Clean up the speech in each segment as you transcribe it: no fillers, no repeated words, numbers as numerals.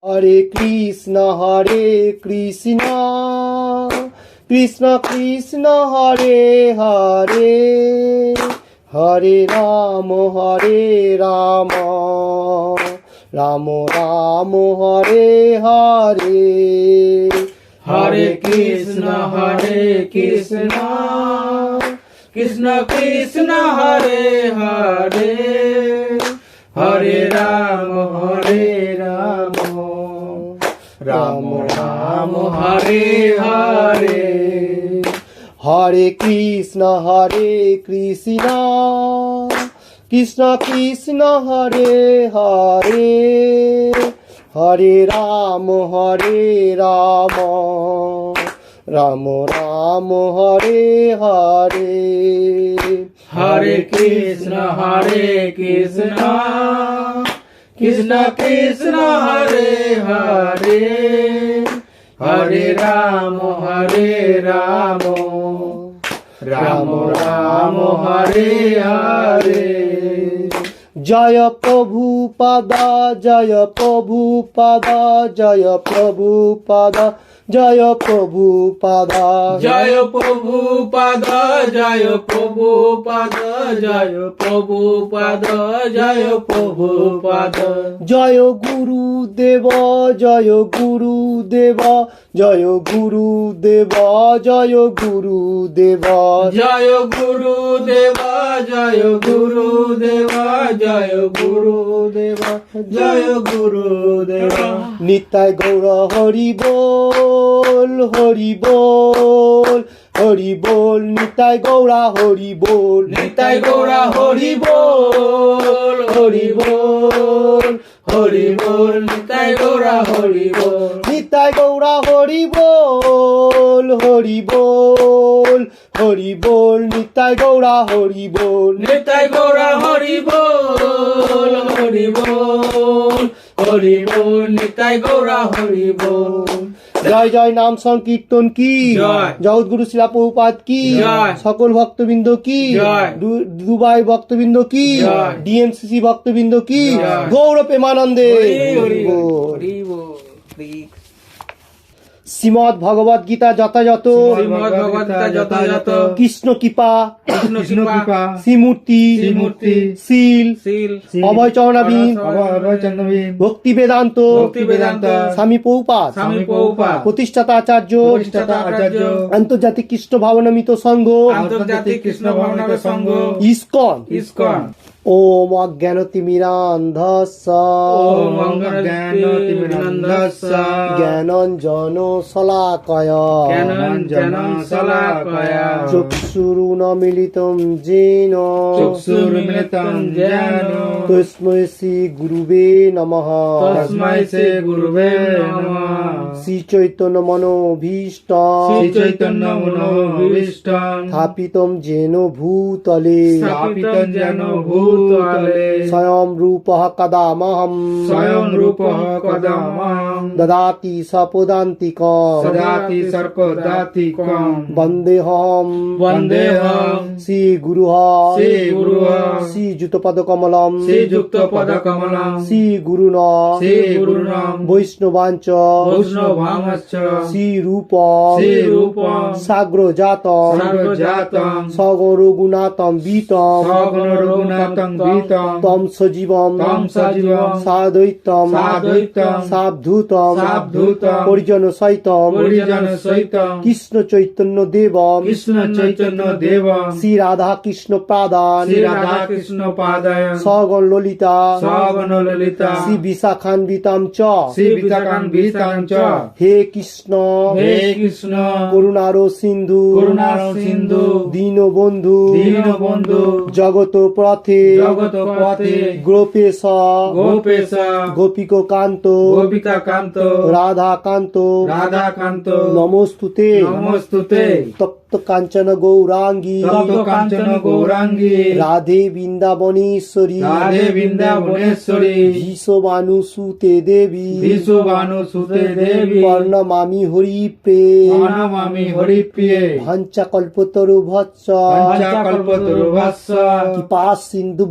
হরে কৃষ্ণ কৃষ্ণ কৃষ্ণ হরে হরে, হরে রাম রাম রাম হরে হরে। হরে কৃষ্ণ কৃষ্ণ কৃষ্ণ হরে হরে, হরে রাম রাম রাম হরে হরে। হরে কৃষ্ণ কৃষ্ণ কৃষ্ণ হরে হরে, হরে রাম রাম রাম হরে হরে। হরে কৃষ্ণ কৃষ্ণ কৃষ্ণ হরে হরে, হরে রাম রাম রাম হরে হরে। জয় প্রভুপাদা জয় প্রভুপাদা জয় প্রভুপাদা জয় প্রভুপাদা জয় প্রভুপাদ জয় প্রভুপাদ জয় প্রভুপাদ জয় প্রভুপাদ। জয় গুরুদেব জয় গুরুদেব জয় গুরুদেব জয় গুরুদেব জয় গুরুদেব জয় গুরুদেব জয় গুরুদেব জয় গুরুদেব। নিতাই গৌর হরি বল হরি বল হরি বল, নিতাই গৌরা হরি বল নিতাই গৌরা হরি বল হরি বল হরি বল, নিতাই গৌরা হরি বল নিতাই গৌরা হরি বল হরি বল হরি বল, নিতাই গৌরা হরি বল নিতাই গৌরা হরি বল হরি বল হরি বল, নিতাই গৌরা হরি বল। জয় জয় নাম সংকীর্তন কি জয়। জগৎগুরু শিলা প্রভুপাদ কি জয়। সকল ভক্তবৃন্দ কি জয়। দুবাই ভক্তবৃন্দ কি জয়। ডিএমসিসি ভক্তবৃন্দ কি জয়। গৌর প্রেমানন্দে হরি বল, হরি বল। শ্রীমদ ভগবদ গীতা যথাযথ শ্রীমদ্ ভগবদ্গীতা যথাযথ কৃষ্ণ কৃপা কৃষ্ণ কৃপা শ্রীমূর্তি শীল শীল অভয় চরণাবিন অভয়চন্দ্রবীন ভক্তি বেদান্ত ভক্তি বেদান্ত স্বামী প্রভুপাদ স্বামী প্রভুপাদ প্রতিষ্ঠাতা আচার্য প্রতিষ্ঠাতা আচার্য আন্তর্জাতিক কৃষ্ণ ভাবনামিত সংঘ আন্তর্জাতিক কৃষ্ণ ভাবনামী সংঘ ইসকন ইসকন। ওম অজ্ঞানতিমিরান্ধস্য ওম অজ্ঞানতিমিরান্ধস্য জ্ঞানঞ্জন শলাকয়া জ্ঞানাঞ্জনং শলাকয়া চক্ষুরুন্মীলিতং যেন চক্ষুর্মিলিতং যেন তস্मै শ্রী গুরুবে নমঃ তস্मै শ্রী গুরুবে নমঃ। শ্রী চৈতন্য মনোভীষ্ট শ্রী চৈতন্য মনোভীষ্টং স্থাপিতং যেন ভূতলে স্থাপিতং যেন ভূতলে স্বয়ং রূপঃ কদামহং স্বয়ং রূপঃ কদামহং দদাতি সপদান্তিকং সদাতি সর্পদাতিকং বন্দেহম বন্দেহং শ্রীগুরুঃ শ্রীযুতপদকমলম শ্রীযুক্তপদকমলং শ্রীগুরুণ শ্রীগুরুণং বৈষ্ণবাঞ্চ বৈষ্ণবাংশ্চ শ্রীরূপম সাগ্রজাতম সগরগুণাতম বিতম সগুণরঘুনাথং বিতং তম সজীবম সাদ্বৈতম সাবধূতম পরিজন সহিতম কৃষ্ণ চৈতন্য দেবম কৃষ্ণ চৈতন্য দেবং শ্রী রাধা কৃষ্ণ প্রাদান শ্রী রাধা কৃষ্ণ পাদায়ং সগণ ললিতা সগণ ললিতা শ্রী বিশাখান্বিতাম চ শ্রী বিতাকান্বিতাং চ। হে কৃষ্ণ হে কৃষ্ণ করুণার সিন্ধু সিন্ধু দীনবন্ধু দীনবন্ধু জগত পথে জগত পথে গোপেশ গোপেশ গোপিক কান্ত গোপিকাকান্ত রাধাকান্ত রাধাকান্ত নমস্তুতে নমস্তুতে। তপ্ত কাঞ্চন গৌরাঙ্গী তপ্ত কাঞ্চন গৌরাঙ্গী রাধে বৃন্দাবনেশ্বরী রাধে বৃন্দাবনেশ্বরী ভীষবানু সুতে দেবী বিশুবানু সুতে দেবী কর্ণমামি হরিপ্রে মানমামি হরিপ্রিয়ে ভাঞ্চা কল্পতরু ভৎস পঞ্চাকল্পতরুভস্য কৃপা সিন্ধু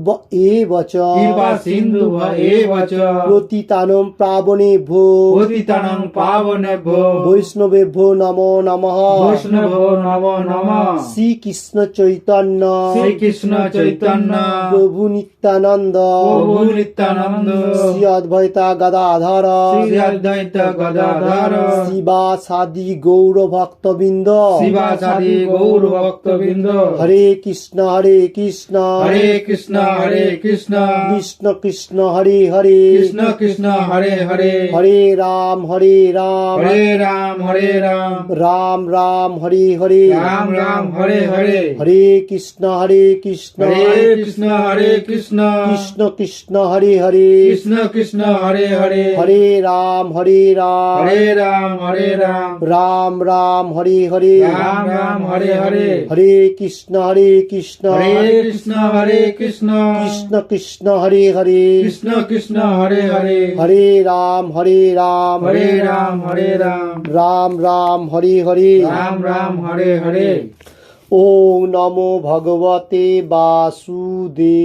এবচ কৃপা সিন্ধু এবচ প্রতিতানম প্রাবণেভ্যো পতিতানং পাবনেভ্যো বৈষ্ণবেভ্যো নমো নমঃ বৈষ্ণভো নমো নমঃ শ্রীকৃষ্ণ চৈতন্য শ্রীকৃষ্ণ চৈতন্য প্রভু নিত্যানন্দ প্রভু নিত্যানন্দ শ্রী অদ্বৈতা গদাধর শ্রী অদ্বৈত গদাধর শিবাসাদি গৌর ভক্তবৃন্দ শিবাচারী গৌর ভক্তবৃন্দ হরে কৃষ্ণ হরে কৃষ্ণ হরে কৃষ্ণ কৃষ্ণ কৃষ্ণ হরে হরে কৃষ্ণ কৃষ্ণ হরে হরে হরে রাম হরে রাম হরে রাম হরে রাম রাম রাম হরে হরে রাম রাম হরে হরে হরে কৃষ্ণ হরে কৃষ্ণ হরে কৃষ্ণ হরে কৃষ্ণ কৃষ্ণ কৃষ্ণ হরে হরে কৃষ্ণ কৃষ্ণ হরে হরে হরে রাম হরে রাম হরে রাম হরে রাম রাম রাম হরে হরে রাম রাম হরে হরে হরে কৃষ্ণ হরে কৃষ্ণ হরে কৃষ্ণ হরে কৃষ্ণ কৃষ্ণ কৃষ্ণ হরে হরে কৃষ্ণ কৃষ্ণ হরে হরে হরে রাম হরে রাম হরে রাম হরে রাম রাম রাম হরে হরে রাম রাম হরে হরে ওম নমো ভগবতে বাসুদেবায়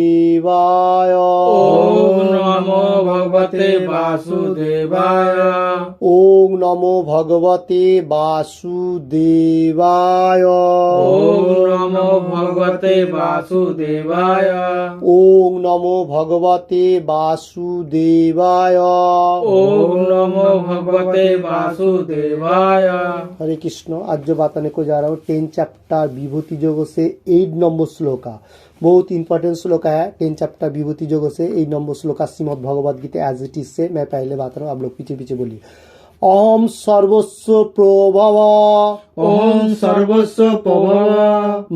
ওম নমো ভগবতে বাসুদেবায় ওম নমো ভগবতে বাসুদেবায় ওম নমো ভগবতে বাসুদেবায় ওম নমো ভগবতে বাসুদেবায় ओम नमो भगवते वासुदेवाय हरे कृष्ण। आज जो बताने को जा रहा हूँ 10 चैप्टर विभूति योग से 8 नंबर श्लोक का बहुत इंपॉर्टेंट श्लोक है। 10 चैप्टर विभूति योग से 8 नंबर श्लोक का Shrimad Bhagavad Gita as it is से मैं पहले बात रहा हूँ, आप लोग पीछे पीछे बोलिए। अहम सर्वस्व प्रभव ओम सर्वस्व प्रभव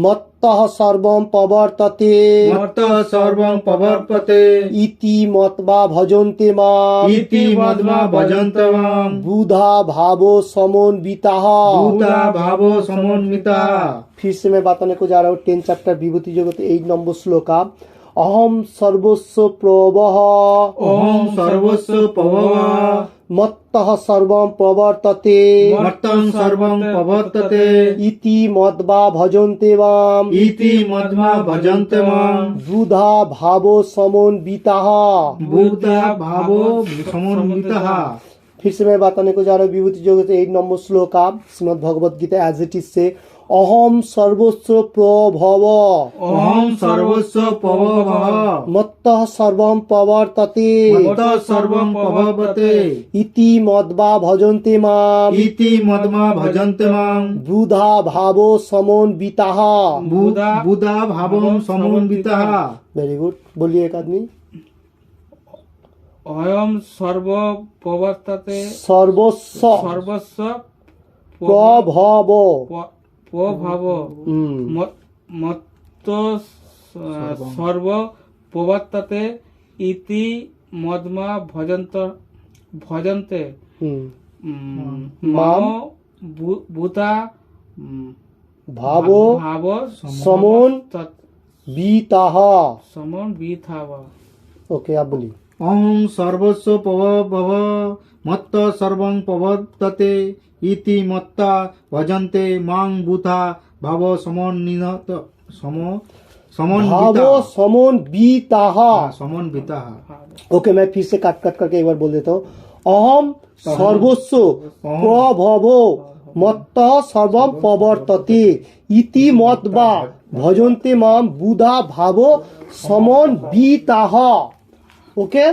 मत्तः सर्वं प्रवर्तते मत्त सर्वं प्रवर्तते इति मत्वा भजन्ते माम् इति मद्मा भजन्तवाम बुधा भावो समन्वितः। भूता भावो समन्विता। फिर से मैं बताने को जा रहा हूँ 10 चैप्टर विभूति जगत 8 नंबर श्लोक का। अहम सर्वस्व प्रभव ओम सर्वस्व प्रभव मत्तः सर्वं प्रवर्तते मत्तं सर्वं प्रवर्तते इति मद्वा भजन्ते माम् इति मद्मा भजन्तवाम बुधा भावो समन्वितः। भूता भावो समन्वितः। फिर से मैं बताने को जा रहा हूँ विभूति जगत 8 नंबर श्लोक का Shrimad Bhagavad Gita as it is से। अहम सर्वस्व प्रभव ओम सर्वस्व प्रभव मत्तः सर्वं प्रवर्तते मत्त सर्वं प्रवर्तते इति मद्वा भजन्ते माम् इति मद्मा भजन्तवाम बुधा भावो समन्वितः। बुधा भावं समन्वितः। वेरी गुड, बोलिए एक आदमी। अयम सर्व प्रवर्तते सर्वस्व सर्वस्व प्रभव प्रभाव मत्त सर्व प्रवर्तते इति मद्मा भजन्ते मम भूता भावो भाव समन्वितः। समन्वितः। ओके, आप बोलिए। ओम सर्वस्व प्रभव मत्त सर्वं प्रवर्तते इति मत्ता भजन्ते मां बुधा भाव समन्वित भावो समन्वितः। समन्वितः। ओके, मैं फिर से काट काट करके एक बार बोल देता हूँ। अहम सर्वस्व प्रभवो मत्तः सर्वं प्रवर्तते इति मत्वा भजन्ते मां बुधा भावो समन्वितः। ओके,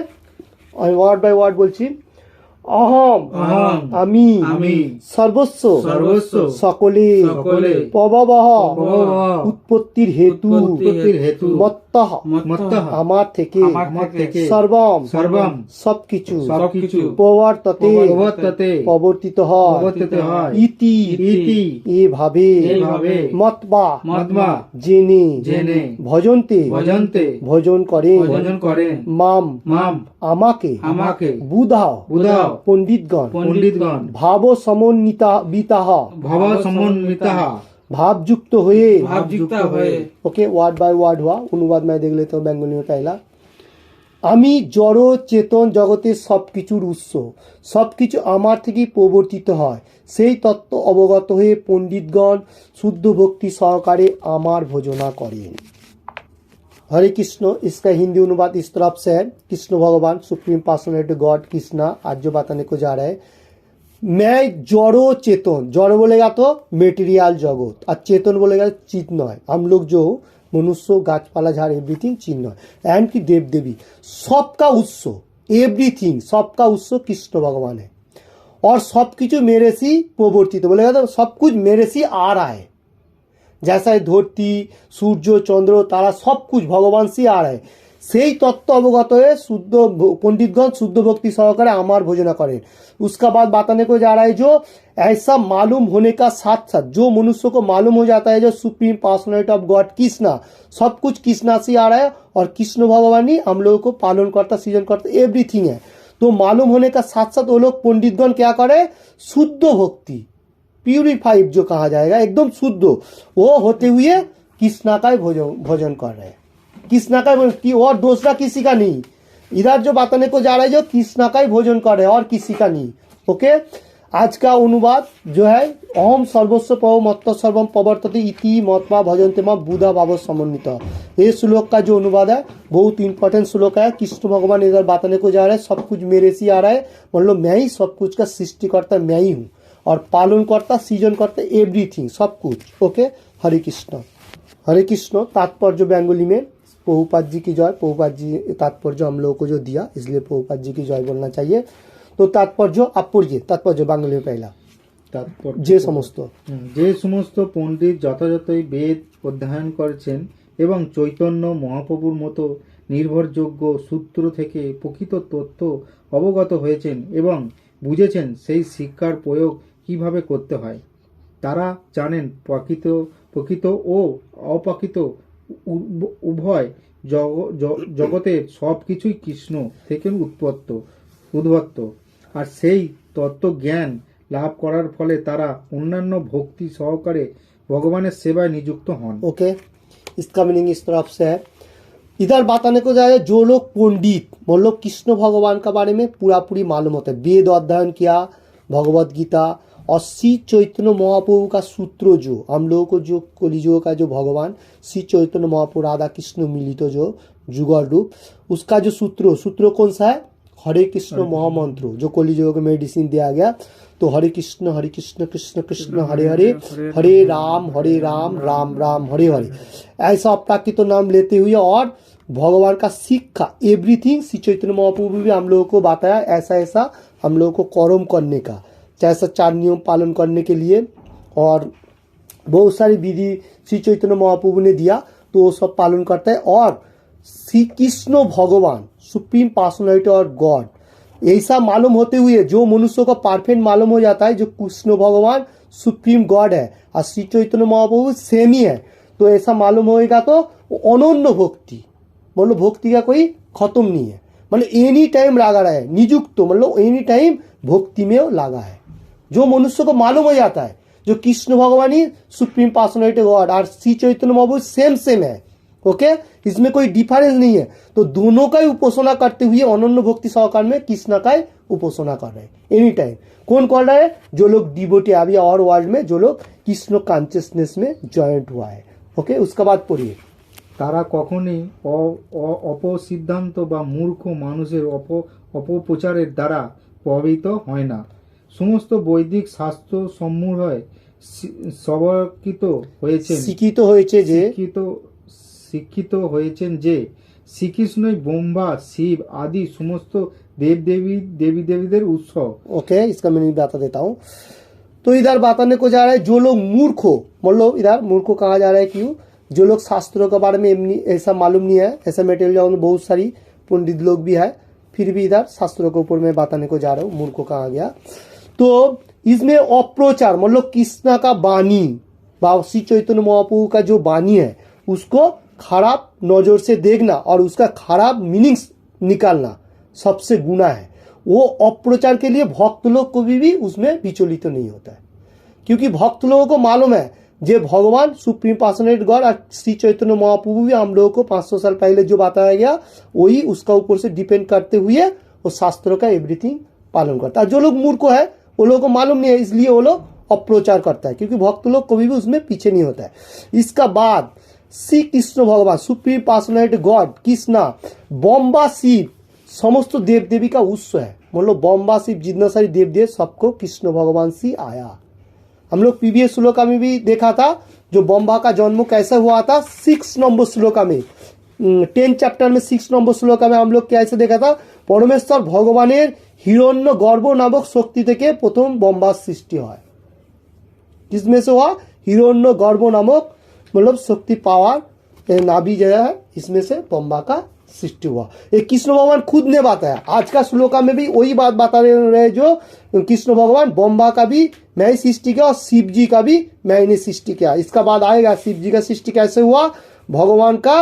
আমি ওয়ার্ড বাই ওয়ার্ড বলছি। अहम আমি সর্বস্ব সকলে প্রভবঃ উৎপত্তির হেতু মত্তঃ আমার থেকে সর্বম সবকিছু প্রবর্ততে প্রবর্তিত হয় ইতি এভাবে মতবা জেনে ভজন্তে ভজন করে মাম আমাকে বুধা পণ্ডিতগণ ভাব সমন্বিতাহ भावयुक्त हुए। भावयुक्त हुए। ओके, वर्ड बाय वर्ड हुआ, अनुवाद मैं देख लेता हूँ बेंगली में। पहला, আমি জড় চেতন জগতের সবকিছুর উৎস, সবকিছু আমার থেকেই প্রবর্তিত হয়, সেই তত্ত্ব অবগত হয়ে পণ্ডিতগণ শুদ্ধ ভক্তি সহকারে আমার ভজনা করেন। हरे कृष्ण, इसका हिंदी अनुवाद इस तरफ से है। कृष्ण भगवान सुप्रीम पर्सनैलिटी गॉड कृष्णा आज जो बताने को जा रहा है, मैं जड़ो चेतन, जड़ बोलेगा तो मेटेरियल जगत, और चेतन बोलेगा चिन्मय, हम लोग जो मनुष्य गाछपाला झाड़ एवरीथिंग चिन्मय, एंड की देव देवी, सबका उत्स, एवरीथिंग सबका उत्स कृष्ण भगवान है, और सब कुछ मेरे से प्रवर्तित, बोलेगा तो सब कुछ मेरे से आ रहा है, जैसा है धरती सूर्य चंद्र तारा सब कुछ भगवान से आ रहा है, সেই তত্ত্ব অবগত হয়ে শুদ্ধ पंडितगण शुद्ध भक्ति सहकारे आमार भोजना करें। उसका बाद बताने को जा रहा है, जो ऐसा मालूम होने का साथ साथ जो मनुष्य को मालूम हो जाता है जो supreme personality of God Krishna, सब कुछ कृष्णा से आ रहा है, और कृष्ण भगवान ही हम लोगों को पालन करता सृजन करता एवरीथिंग है। तो मालूम होने का साथ साथ वो लोग पंडितगण क्या करे, शुद्ध भक्ति प्यूरिफाइड जो कहा जाएगा एकदम शुद्ध, वो होते हुए कृष्णा का भोजन कर रहे हैं, कृष्णा का की, और दूसरा किसी का नहीं। इधर जो बताने को जा रहा है जो कृष्णा का ही भोजन कर रहे हैं और किसी का नहीं। ओके, आज का अनुवाद जो है, ओम सर्वस्व पव मत्त सर्वम पवर्तते इति महात्मा भजन्ते मां बुधा भाव समन्वित, ये श्लोक का जो अनुवाद है बहुत इंपॉर्टेंट श्लोक है। कृष्ण भगवान इधर बताने को जा रहे हैं, सब कुछ मेरे से आ रहा है, मतलब मैं ही सब कुछ का सृष्टिकर्ता मैं ही हूँ, और पालन करता सृजन करता एवरीथिंग सब कुछ। ओके, हरे कृष्ण। हरे कृष्ण तात्पर्य बेंगली में, प्रभुपाद जी की जय। प्रभुपाद जी तात्पर्य हम लोगों को जो दिया, इसलिए प्रभुपाद जी की जय बोलना चाहिए। तो तात्पर्य आप पढ़िए, तात्पर्य बांग्ला में पहला তাৎপর্য যে সমস্ত যে সমস্ত পণ্ডিত যথাযথই বেদ অধ্যয়ন করেছেন এবং চৈতন্য মহাপ্রভুর মতো নির্ভরযোগ্য সূত্র থেকে প্রকৃত তথ্য অবগত হয়েছেন এবং বুঝেছেন সেই শিক্ষার প্রয়োগ কিভাবে করতে হয়, তারা জানেন প্রকৃত ও অপ্রকৃত উভয় জগতের সব কিছুই কৃষ্ণ থেকে উদ্ভূত, আর সেই তত্ত্ব জ্ঞান লাভ করার ফলে তারা অন্যান্য ভক্তি সহকারে ভগবানের সেবায় নিযুক্ত হন। ओके, इसका मीनिंग इस तरफ से है। इधर बताने को जाए, जो लोग पंडित मतलब कृष्ण भगवान का बारे में पूरा पूरी मालूम होता है, वेद अध्ययन किया, भगवत गीता और श्री चैतन्य महाप्रभु का सूत्र, जो हम लोगों को जो कलिजुग का जो भगवान श्री चैतन्य महाप्रभु राधा कृष्ण मिलित जो जुगल रूप, उसका जो सूत्र कौन सा है, हरे कृष्ण महामंत्र, जो कलिजुग में मेडिसिन दिया गया। तो हरे कृष्ण कृष्ण कृष्ण हरे हरे, हरे राम राम राम हरे हरे, ऐसा अप्राकृत नाम लेते हुए और भगवान का शिक्षा एवरीथिंग श्री चैतन्य महाप्रभु भी हम लोगों को बताया, ऐसा ऐसा हम लोगों को कर्म करने का, जैसा 4 नियम पालन करने के लिए, और बहुत सारी विधि श्री चैतन्य महाप्रभु ने दिया, तो वो सब पालन करता है। और श्री कृष्ण भगवान सुप्रीम पर्सनैलिटी और गॉड, ऐसा मालूम होते हुए जो मनुष्य को परफेक्ट मालूम हो जाता है जो कृष्ण भगवान सुप्रीम गॉड है और श्री चैतन्य महाप्रभु सेम ही है, तो ऐसा मालूम होएगा तो अनन्य भक्ति, मतलब भक्ति का कोई खत्म नहीं है, मतलब एनी टाइम लगा रहा है, नियुक्त मतलब एनी टाइम भक्ति में लगा है। जो मनुष्य को मालूम हो जाता है जो कृष्ण भगवान ही सुप्रीम पर्सनैलिटी गॉड और श्री चैतन्य महाप्रभु सेम है। ओके, इसमें कोई डिफरेंस नहीं है, तो दोनों का ही उपासना करते हुए अनन्य भक्ति सहकार में कृष्ण का ही उपासना कर रहे हैं एनी टाइम। कौन कर रहा है, जो लोग डिवोटी अभी और वर्ल्ड में जो लोग कृष्ण कॉन्शियसनेस में जॉइंट हुआ है। ओके, उसके बाद पढ़िए, তারা কখনোই অপসিদ্ধান্ত বা মূর্খ মানুষের অপপ্রচারের দ্বারা প্রভাবিত হয় না। সমস্ত বৈদিক শাস্ত্র সমূহে শিক্ষিত হয়েছেন যে শ্রীকৃষ্ণই ব্রহ্মা শিব आदि समस्त देवी देवीদের উৎস। ओके, इसका मैं बता देता हूँ। तो इधर बताने को जा रहा है जो लोग मूर्ख हो, मतलब इधर मूर्ख कहा जा रहा है क्यों, जो लोग शास्त्रों के बारे में ऐसा मालूम नहीं है, ऐसा मेटेरियल में बहुत सारी पंडित लोग भी है, फिर भी इधर शास्त्रों के ऊपर मैं बताने को जा रहा हूँ, मूर्ख कहा गया। तो इसमें अप्रचार मतलब कृष्णा का वाणी व श्री चैतन्य महाप्रभु का जो वाणी है उसको खराब नजर से देखना और उसका खराब मीनिंग्स निकालना सबसे गुनाह है। वो अप्रचार के लिए भक्त लोग को भी उसमें विचलित तो नहीं होता है, क्योंकि भक्त लोगों को मालूम है जे भगवान सुप्रीम पर्सनैलिटी गॉड और श्री चैतन्य महाप्रभु भी हम लोगों को 500 साल पहले जो बताया गया वही उसका ऊपर से डिपेंड करते हुए वो शास्त्रों का एवरीथिंग पालन करता है। जो लोग मूर्ख है वो लोगों को मालूम नहीं है, इसलिए वो लोग अप्रचार करता है, क्योंकि भक्त लोग कभी भी उसमें पीछे नहीं होता है। इसका बाद श्री कृष्ण भगवान सुप्रीम पर्सनैलिटी गॉड कृष्णा बम्बा शिव समस्त देव देवी का उत्स है। मतलब बम्बा शिव जितना सारी देव देव सबको कृष्ण भगवान से आया। हम लोग प्रीवियस श्लोका में भी देखा था जो बम्बा का जन्म कैसे हुआ था। 6 नंबर श्लोका में 10 चैप्टर में 6 नंबर श्लोका में हम लोग कैसे देखा था, परमेश्वर भगवानेर हिरण्य गर्भ नामक शक्ति থেকে প্রথম बम्बा सृष्टि হয়। किसमें से हुआ? हिरण्य गर्भ नामक मतलब शक्ति पावर नाभि जो है इसमें से बम्बा का सृष्टि हुआ। ये कृष्ण भगवान खुद ने बताया। आज का श्लोका में भी वही बात बता रहे जो कृष्ण भगवान बम्बा का भी मैं ही सृष्टि किया और शिव जी का भी मैं ने सृष्टि किया। इसका बाद आएगा शिव जी का सृष्टि कैसे हुआ, भगवान का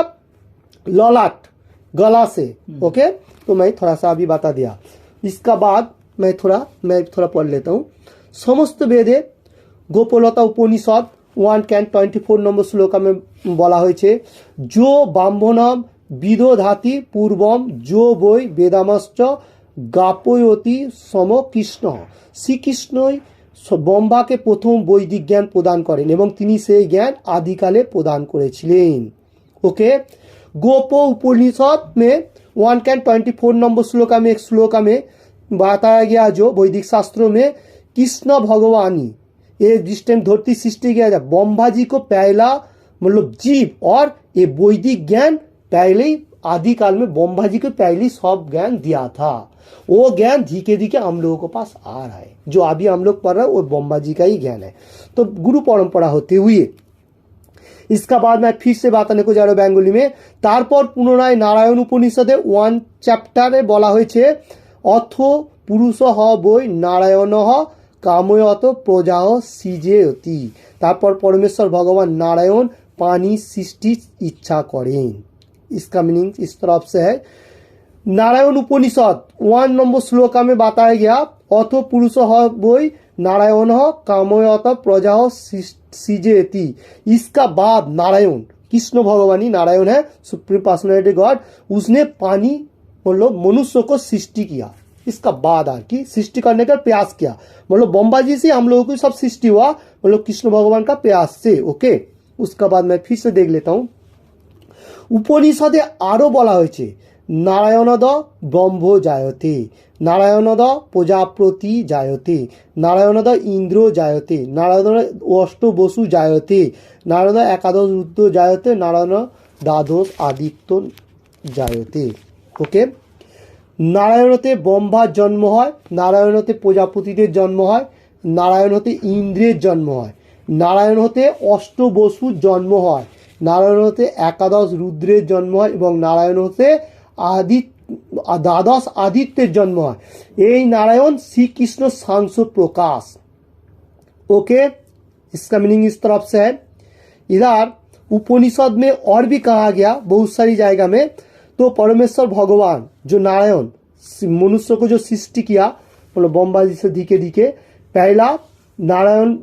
ललाट गला से। ओके, तो मैं थोड़ा सा अभी बता दिया। इसका बाद मैं थोड़ा पढ़ लेता हूँ। समस्त वेदे गोपलता उपनिषद 124 নম্বর শ্লোকা में বলা হয়েছে जो ব্রাহ্মণম বিদধাতি পূর্বম जो বই বেদামশ্চ গাপয়তি সম কৃষ্ণ। শ্রীকৃষ্ণই ব্রহ্মাকে প্রথম বৈদিক জ্ঞান প্রদান করেন এবং তিনি সেই জ্ঞান আদিকালে প্রদান করেছিলেন। ওকে, गोप उपनिषद में 124 नंबर श्लोका में एक श्लोका में बताया गया जो वैदिक शास्त्रों में कृष्ण भगवानी ये डिस्टेंट धरती सृष्टि किया जाए ब्रह्मा जी को पहला मतलब जीव और ये वैदिक ज्ञान पहले ही आदि काल में ब्रह्मा जी को पहले सब ज्ञान दिया था। वो ज्ञान धीरे धीरे हम लोगों के पास आ रहा है। जो अभी हम लोग पढ़ रहे हैं वो ब्रह्मा जी का ही ज्ञान है। तो गुरु परंपरा होते हुए इसका बाद मैं फिर से बताने को जा रहा हूँ बेंगली में। तारपर पुनराय नारायण उपनिषदे 1 चैप्टारे বলা হয়েছে অথ পুরুষ বই নারায়ণ কাময়ত প্রজাহ সৃজেয়তি। তারপর परमेश्वर भगवान नारायण पानी सृष्टि इच्छा करें। इसका मीनिंग इस तरफ से है। नारायण उपनिषद 1 नंबर श्लोका में बताया गया अथ पुरुष बई नारायण कामयत प्रजा सृजयति। इसका बाद नारायण कृष्ण भगवान ही नारायण है सुप्रीम पर्सनैलिटी गॉड, उसने पानी मतलब मनुष्य को सृष्टि किया। इसका बाद की सृष्टि करने का प्रयास किया। मतलब ब्रह्मा जी से हम लोगों की सब सृष्टि हुआ मतलब कृष्ण भगवान का प्रयास से। ओके, उसका बाद मैं फिर से देख लेता हूँ। उपनिषदे आरो बला হয়েছে नारायणद ब्रह्म जायते, नारायणद प्रजापति जायते, नारायणद इंद्र जायते, नारायण अष्ट बसु जायते, नारायण एकादश रुद्र जायते, नारायण द्वादश आदित्य जायते। ओके, नारायणते ब्रह्मार जन्म है, नारायणते प्रजापतिर जन्म है, नारायण हते इंद्रेर जन्म है, नारायण हते अष्ट बसुर जन्म है, नारायण हते एकादश रुद्रेर जन्म है এবং नारायण हते द्वादश आदित्येर जन्म है। ये नारायण श्री कृष्ण सांस प्रकाश। ओके, इसका मीनिंग इस तरफ से है। इधर उपनिषद में और भी कहा गया बहुत सारी जगह में। तो परमेश्वर भगवान जो नारायण मनुष्य को जो सृष्टि किया मतलब ब्रह्मा जी से धीरे धीरे पहला नारायण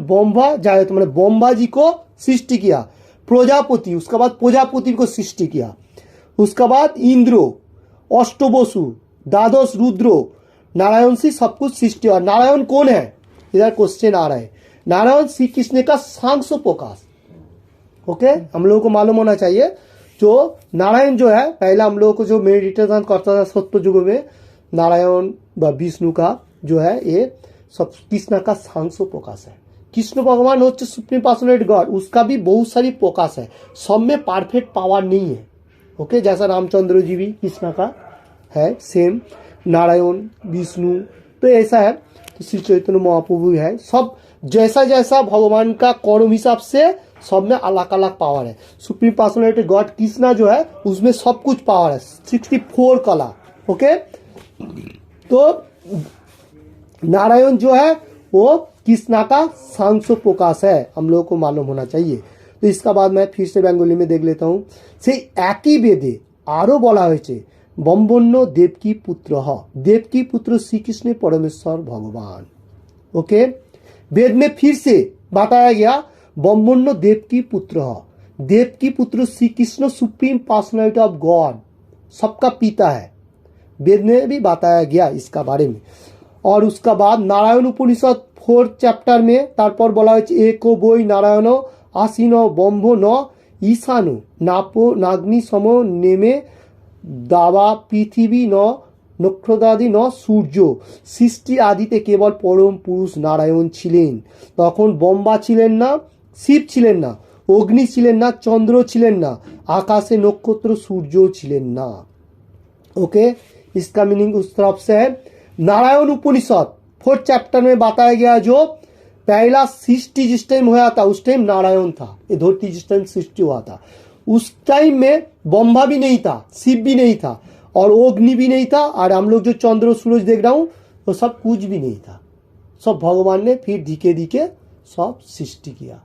ब्रह्मा जाए तो मतलब ब्रह्मा जी को सृष्टि किया, प्रजापति उसका बाद प्रजापति को सृष्टि किया, उसका बाद इंद्र अष्टवसु द्वादश रुद्र नारायण से सब कुछ सृष्टि हुआ। नारायण कौन है? इधर क्वेश्चन आ रहा है। नारायण श्री कृष्ण का सांस प्रकाश। ओके, हम लोगों को मालूम होना चाहिए जो नारायण जो है पहला हम लोगों को जो मेडिटेशन करता था सत्य युग में नारायण व विष्णु का जो है ये सब कृष्ण का सांस प्रकाश है। कृष्ण भगवान होते सुप्रीम पर्सनैलिटी गॉड, उसका भी बहुत सारी प्रकाश है, सब में परफेक्ट पावर नहीं है। ओके, जैसा रामचंद्र जी भी कृष्ण का है सेम, नारायण विष्णु तो ऐसा है। तो श्री चैतन्य महाप्रभु है, सब जैसा जैसा भगवान का कर्म हिसाब से सब में अलग अलग पावर है। सुप्रीम पर्सनैलिटी गॉड कृष्णा जो है उसमें सब कुछ पावर है, 64 कला। ओके, तो नारायण जो है वो कृष्णा का सांस प्रकाश है, हम लोगों को मालूम होना चाहिए। तो इसका बाद मैं फिर से बेंगली में देख लेता हूँ। से एक ही वेदे आरो বলা হয়েছে ব্রহ্মণ্য देवकी पुत्र देवकी पुत्र श्री कृष्ण परमेश्वर भगवान। ओके, वेद में फिर से बताया गया ब्रह्मण्य देव की पुत्र, देव की पुत्र Shri Krishna supreme personality of God, सबका पिता है। वेद में भी बताया गया इसका बारे में। और उसका बाद नारायण उपनिषद 4 चैप्टर में तारपर बोला হয়েছে एको বই नारायण आसीन ब्रह्म न ईशानु नापो नाग्नि सम नेमे दावा पृथ्वी न নক্ষত্রাদি ন সূর্য, সৃষ্টি আদিতে কেবল পরম পুরুষ নারায়ণ ছিলেন। তখন ব্রহ্মা ছিলেন না, শিব ছিলেন না, অগ্নি ছিলেন না, চন্দ্র ছিলেন না, आकाशे नक्षत्र सूर्य छिलेन ना। ओके, इसका मीनिंग उस तरफ से है। नारायण उपनिषद 4 चैप्टर में बताया गया जो पहला सृष्टि जिस टाइम हुआ था उस टाइम नारायण था, ये धरती जिस टाइम सृष्टि हुआ था उस टाइम में ब्रह्मा भी नहीं था, शिव भी नहीं था और अग्नि भी नहीं था, और हम लोग जो चंद्र सूरज देख रहा हूं वो सब कुछ भी नहीं था, सब भगवान ने फिर धीके धीके सब सृष्टि किया।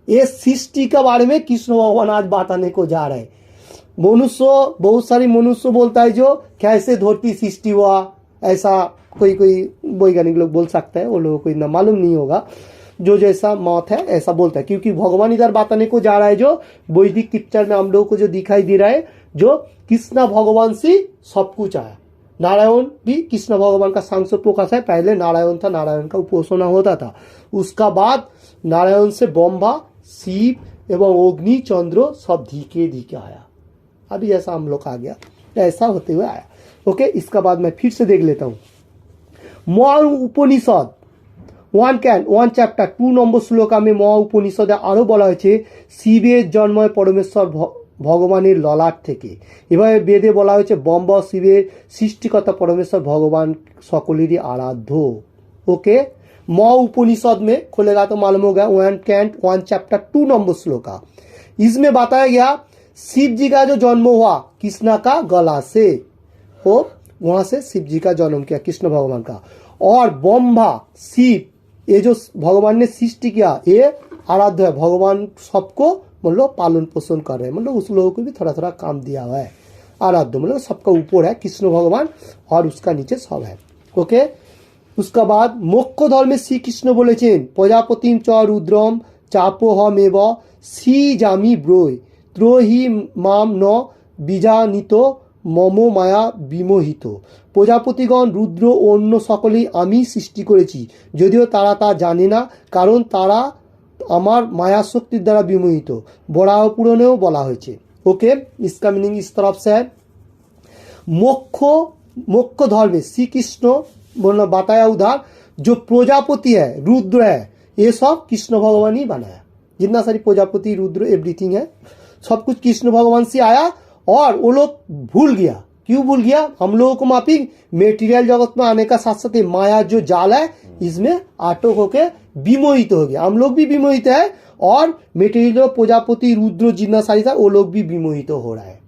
ये सृष्टि के बारे में कृष्ण भगवान आज बताने को जा रहे हैं। मनुष्य, बहुत सारी मनुष्य बोलता है जो कैसे धरती सृष्टि हुआ, ऐसा कोई कोई वैज्ञानिक लोग बोल सकते हैं, वो लोगों को इतना मालूम नहीं होगा, जो जैसा मत है ऐसा बोलता है, क्योंकि भगवान इधर बताने को जा रहा है जो वैदिक पिक्चर में हम लोगों को जो दिखाई दे रहा है जो कृष्ण भगवान से सब कुछ आया। नारायण भी कृष्ण भगवान का सांस प्रकाश है, पहले नारायण था, नारायण का उपासना होता था, उसका बाद नारायण से ब्रह्मा शिव एवं अग्नि चंद्र सब धीके धीके आया। अभी ऐसा हम लोग आ गया, ऐसा होते हुए आया। ओके, इसका बाद मैं फिर से देख लेता हूँ। महा उपनिषद 1 चैप्टर 2 নম্বর শ্লোকা में মহা উপনিষদে আরো বলা হয়েছে শিবের জন্ম পরমেশ্বর ভগবানের ললাট থেকে। এভাবে বেদে বলা হয়েছে ব্রহ্ম শিবের সৃষ্টিকর্তা পরমেশ্বর भगवान সকলেরই आराध्य। ओके, महा उपनिषद में खोलेगा तो मालूम होगा 1 चैप्टर 2 নম্বর श्लोका, इसमें बताया गया शिव जी का जो जन्म हुआ कृष्णा का गला से, वो वहां से शिव जी का जन्म किया कृष्ण भगवान का, और ब्रह्मा शिव ये जो भगवान ने सृष्टि किया ये आराध्य है, भगवान सबको मतलब पालन पोषण कर रहे हैं, मतलब उस लोगों को भी थोड़ा थोड़ा काम दिया हुआ है, आराध्य मतलब सबका ऊपर है कृष्ण भगवान और उसका नीचे सब है। ओके, उसका बाद मोक्ष धर्मे श्री कृष्ण बोलेছেন प्रजापतिम च रुद्रम चापोहमेव श्री जामी ब्रोय ত্রহি মাম ন বীজানিত মম মায়া বিমোহিত। প্রজাপতিগণ রুদ্র ও অন্য সকলেই আমি সৃষ্টি করেছি, যদিও তারা তা জানে না, কারণ তারা আমার মায়া শক্তির দ্বারা বিমোহিত। বরাহ পুরাণেও বলা হয়েছে। ओके, इसका मीनिंग इस तरफ से है। मोक्ष धर्म में श्री कृष्ण बोलना बताया उधर जो प्रजापति है रुद्र है ये सब कृष्ण भगवान ही बनाया, जितना सारी प्रजापति रुद्र एवरीथिंग है सब कुछ कृष्ण भगवान से आया। और वो लोग भूल गया, क्यों भूल गया, हम लोगों को माफिक मेटीरियल जगत में आने का साथ साथ माया जो जाल है इसमें आटक होके विमोहित हो गया, हम लोग भी विमोहित है और मेटीरियल प्रजापति रुद्र जितना सारी था वो लोग भी विमोहित हो रहा है।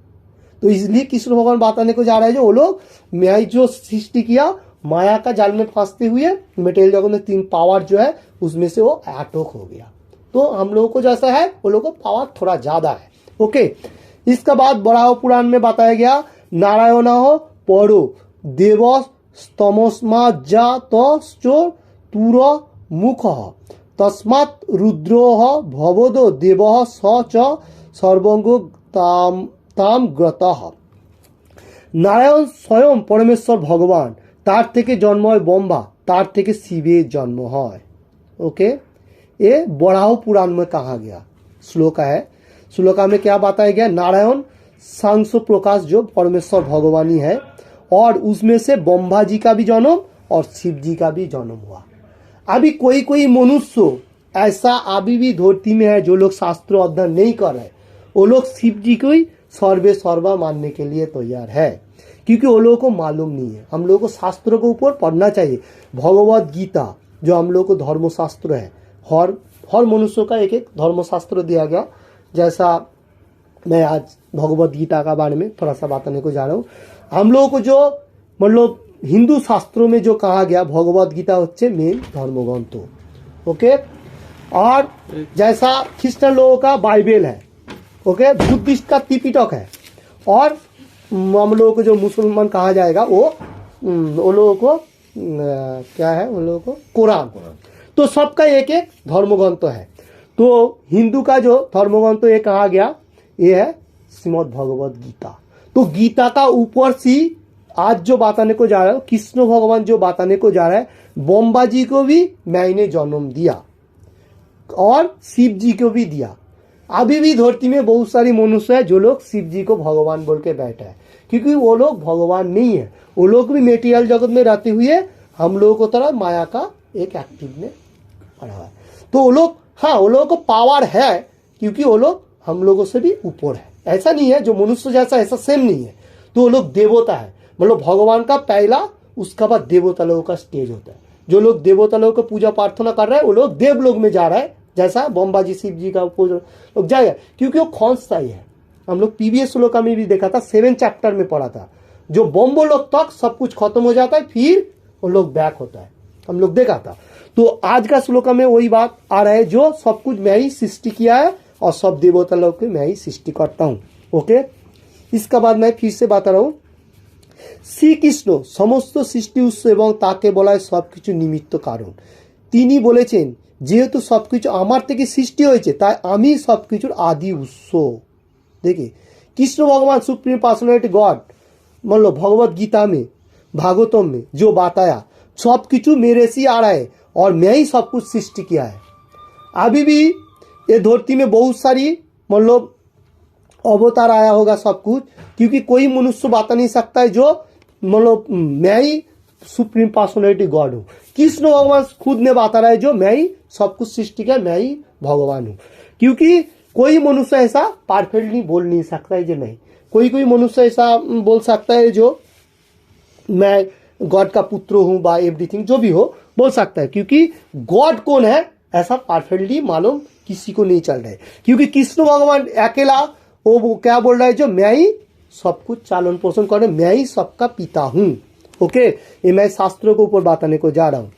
तो इसलिए कृष्ण भगवान बताने को जा रहा है जो वो लोग मैं जो सृष्टि किया माया का जाल में फंसते हुए मेटेरियल जगत में 3 पावर जो है उसमें से वो आटक हो गया। तो हम लोगों को जैसा है वो लोगों को पावर थोड़ा ज्यादा है। ओके, इसका बाद बराह पुराण में बताया गया नारायण परो देव स्तमस्मा जा तुर मुख तस्मात् रुद्रो भवदो देव स च सर्वंग ताम ग्रतः। नारायण स्वयं परमेश्वर भगवान, तार থেকে जन्म হয় ব্রহ্মা, तार থেকে शिवेर जन्म হয়। ओके, ये बराह पुराण में कहा गया श्लोका है। श्लोका में क्या बताया गया, नारायण सांस प्रकाश जो परमेश्वर भगवान ही है और उसमें से ब्रह्मा जी का भी जन्म और शिव जी का भी जन्म हुआ। अभी कोई कोई मनुष्य ऐसा अभी भी धरती में है जो लोग शास्त्र अध्ययन नहीं कर रहे, वो लोग शिव जी को ही सर्वे सर्वा मानने के लिए तैयार है, क्योंकि वो लोगों को मालूम नहीं है। हम लोगों को शास्त्रों के ऊपर पढ़ना चाहिए। भगवद गीता जो हम लोग को धर्मशास्त्र है, हर मनुष्य का एक एक धर्मशास्त्र दिया गया। जैसा मैं आज भगवद गीता का बारे में थोड़ा सा बताने को जा रहा हूँ। हम लोगों को जो मतलब हिंदू शास्त्रों में जो कहा गया भगवद गीता होच्छे मेन धर्मग्रंथ। ओके, और जैसा क्रिश्चियन लोगों का बाइबल है, ओके, बुद्धिस्ट का त्रिपिटक है, और हम लोगों को जो मुसलमान कहा जाएगा वो लोगों को क्या है, उन लोगों को कुरान। तो सबका एक एक धर्मग्रंथ है। तो हिंदू का जो धर्मग्रंथ ये कहा गया, ये है श्रीमद् भगवद गीता। तो गीता का ऊपर से आज जो बताने को जा रहा है, कृष्ण भगवान जो बताने को जा रहा है, ब्रह्मा जी को भी मैंने जन्म दिया और शिव जी को भी दिया। अभी भी धरती में बहुत सारी मनुष्य है जो लोग शिव जी को भगवान बोल के बैठे हैं, क्योंकि वो लोग भगवान नहीं है। वो लोग भी मेटीरियल जगत में रहते हुए हम लोगों को तरह माया का एक एक्टिव में पड़ा है। तो वो लोग, हाँ, वो लोगों को पावर है, क्योंकि वो लोग हम लोगों से भी ऊपर है। ऐसा नहीं है जो मनुष्य जैसा, ऐसा सेम नहीं है। तो वो लोग देवता है, मतलब भगवान का पहला, उसका बाद देवता लोगों का स्टेज होता है। जो लोग देवता लोगों को पूजा प्रार्थना कर रहे हैं, वो लोग देव लोग में जा रहा है, जैसा ब्रह्मा जी शिव जी का पूजा लोग जाएगा, क्योंकि वो क्षणस्थायी है। हम लोग पीवीएस श्लोका में भी देखा था, 7 चैप्टर में पढ़ा था, जो ब्रह्म लोग तक सब कुछ खत्म हो जाता है, फिर वो लोग बैक होता है, हम लोग देखा था। तो आज का श्लोका में वही बात आ रहा है, जो सब कुछ मैं ही सृष्टि किया है और सब देवता लोग के मैं ही सृष्टि करता हूँ। ओके, इसका बाद मैं फिर से बता रहा हूँ, শ্রীকৃষ্ণ সমস্ত সৃষ্টি উৎস এবং তাকে বলা হয় সবকিছু নিমিত্ত কারণ। তিনি বলেছেন, যেহেতু সবকিছু আমার থেকে সৃষ্টি হয়েছে, তাই আমি সবকিছুর আদি উৎস। देखिए, कृष्ण भगवान सुप्रीम पर्सनैलिटी गॉड, मतलब भगवत गीता में, भागवतम में जो बताया, सब कुछ मेरे से आ रहा है और मैं ही सब कुछ सृष्टि किया है। अभी भी ये धरती में बहुत सारी मतलब अवतार आया होगा सब कुछ, क्योंकि कोई मनुष्य बता नहीं सकता है जो मतलब मैं ही सुप्रीम पर्सनैलिटी गॉड हूँ। कृष्ण भगवान खुद ने बता रहा है जो मैं ही सब कुछ सृष्टि किया, मैं ही भगवान हूँ। क्योंकि कोई मनुष्य ऐसा परफेक्टली बोल नहीं सकता है जो नहीं, कोई मनुष्य ऐसा बोल सकता है जो मैं गॉड का पुत्र हूँ बा एवरीथिंग, जो भी हो बोल सकता है, क्योंकि गॉड कौन है ऐसा परफेक्टली मालूम किसी को नहीं चल रहा है। क्योंकि कृष्ण भगवान अकेला वो क्या बोल रहा है, जो मैं ही सब कुछ चालन पोषण कर, मैं ही सबका पिता हूँ। ओके, ये मैं शास्त्रों के ऊपर बताने को जा रहा हूँ।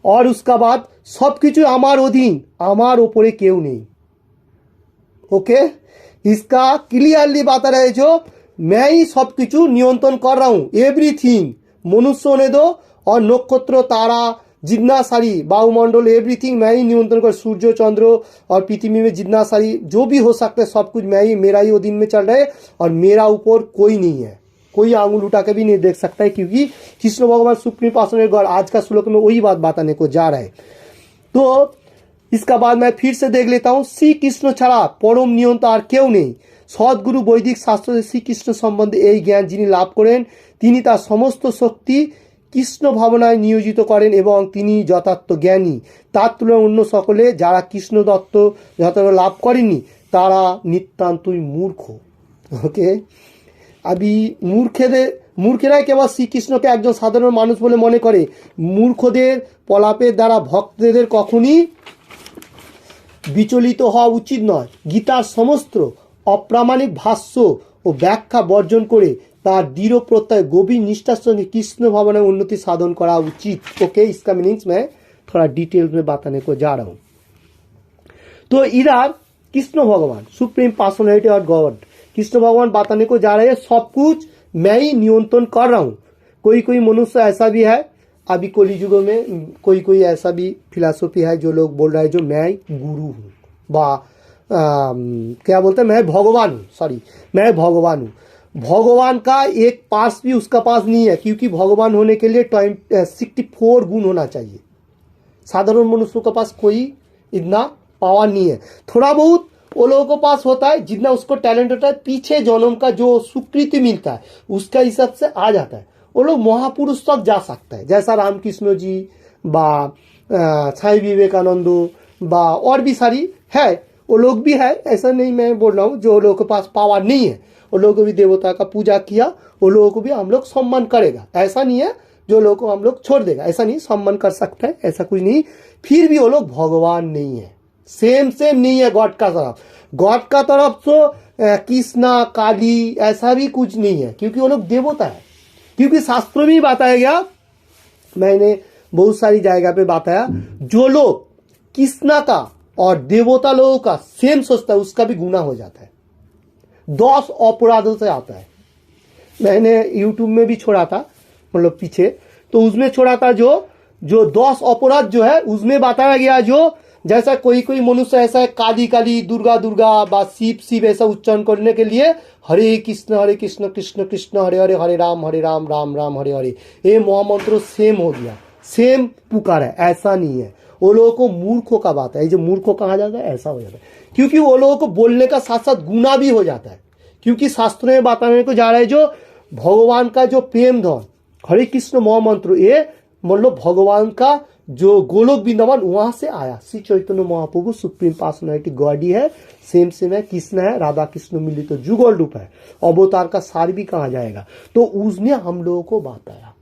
और उसका बाद सब कुछ हमार अधीन, हमार ऊपर क्यों नहीं। ओके, इसका क्लियरली बता रहे जो मैं ही सब कुछ नियंत्रण कर रहा हूँ, एवरीथिंग, मनुष्य होने दो और नक्षत्र तारा जितना सारी वायुमंडल एवरीथिंग मैं ही नियंत्रण कर, सूर्य चंद्र और पृथ्वी में जितना सारी जो भी हो सकता है सब कुछ मैं ही, मेरा ही अधीन में चल रहा है और मेरा ऊपर कोई नहीं है, कोई आंगुल उठा के भी नहीं देख सकता है, क्योंकि कृष्ण भगवान सुप्रीम पर्सनैलिटी गॉड आज का श्लोक में वही बात बताने को जा रहा है। तो इसका बाद मैं फिर से देख लेता हूँ, श्री कृष्ण छाड़ा परम नियंता আর কেউ নেই। সদ্গুরু বৈদিক শাস্ত্রে শ্রীকৃষ্ণ সম্বন্ধে এই জ্ঞান যিনি লাভ করেন, তিনি তার সমস্ত শক্তি কৃষ্ণ ভাবনায় নিয়োজিত করেন এবং তিনি যথার্থ জ্ঞানী। তার তুলনায় অন্য সকলে যারা কৃষ্ণ দত্ত যথার্থ লাভ করেনি তারা নিতান্তই মূর্খ। ওকে, अभी মূর্খেরাই কেবল শ্রীকৃষ্ণকে একজন সাধারণ মানুষ বলে মনে করে। মূর্খদের প্রলাপের দ্বারা ভক্তদের কখনই বিচলিত হওয়া উচিত নয়। গীতার সমস্ত অপ্রামাণিক ভাষ্য ও ব্যাখ্যা বর্জন করে তার দৃঢ় प्रत्यय गभीर निष्ठार संगे कृष्ण भावना उन्नति साधन करा उचित। ओके, इसका मीनिंग्स मैं थोड़ा डिटेल में बताने को जा रहा हूँ। तो इधर कृष्ण भगवान सुप्रीम पर्सनैलिटी और गॉड, कृष्ण भगवान बताने को जा रहे हैं सब कुछ मैं ही नियंत्रण कर रहा हूँ। कोई मनुष्य ऐसा भी है अभी कलियुग में, कोई ऐसा भी फिलॉसफी है जो लोग बोल रहा है जो मैं गुरु हूँ बा क्या बोलते हैं, मैं भगवान हूँ, सॉरी मैं भगवान हूँ। भगवान का एक पास भी उसका पास नहीं है, क्योंकि भगवान होने के लिए 64 गुण होना चाहिए। साधारण मनुष्यों के पास कोई इतना पावर नहीं है। थोड़ा बहुत वो लोगों के पास होता है, जितना उसको टैलेंट होता है, पीछे जन्म का जो स्वीकृति मिलता है उसका हिसाब से आ जाता है। वो लोग महापुरुष तक जा सकता है, जैसा रामकृष्ण जी बा स्वामी विवेकानंद बा और भी सारी है, वो लोग भी है। ऐसा नहीं मैं बोल रहा हूँ जो लोगों के पास पावर नहीं है, वो लोगों को भी देवता का पूजा किया, वो लोगों को भी हम लोग सम्मान करेगा। ऐसा नहीं है जो लोगों को हम लोग छोड़ देगा, ऐसा नहीं, सम्मान कर सकता है, ऐसा कुछ नहीं। फिर भी वो लोग भगवान नहीं है, सेम नहीं है गॉड का तरफ। गॉड का तरफ तो कृष्णा काली ऐसा भी कुछ नहीं है, क्योंकि वो लोग देवता है। क्योंकि शास्त्रों में ही बताया गया, मैंने बहुत सारी जगह पे बताया, जो लोग कृष्णा का और देवता लोगों का सेम सोचता है उसका भी गुनाह हो जाता है, 10 अपराधों से आता है। मैंने यूट्यूब में भी छोड़ा था, मतलब पीछे, तो उसमें छोड़ा था जो जो 10 अपराध जो है उसमें बताया गया, जो जैसा कोई कोई मनुष्य ऐसा है काली काली दुर्गा दुर्गा बा शिव शिव ऐसा उच्चारण करने के लिए हरे कृष्ण कृष्ण कृष्ण हरे हरे हरे राम राम राम हरे हरे, ये महामंत्र सेम हो गया, सेम पुकार है। ऐसा नहीं है, वो लोगों को मूर्खों का बात है, ये जो मूर्खों कहा जाता है ऐसा हो जाता है, क्योंकि वो लोगों को बोलने का साथ साथ गुना भी हो जाता है, क्योंकि शास्त्रों में बताने को जा रहा है जो भगवान का जो प्रेम धन हरे कृष्ण महामंत्र, ये मतलब भगवान का जो गोलोक वृंदावन वहां से आया। Shri Chaitanya Mahaprabhu supreme personality God ही है, सेम सेम है, कृष्ण है, राधा कृष्ण मिलित तो जुगल रूप है, अवतार का सार भी कहा जाएगा। तो उसने हम लोगों को बताया,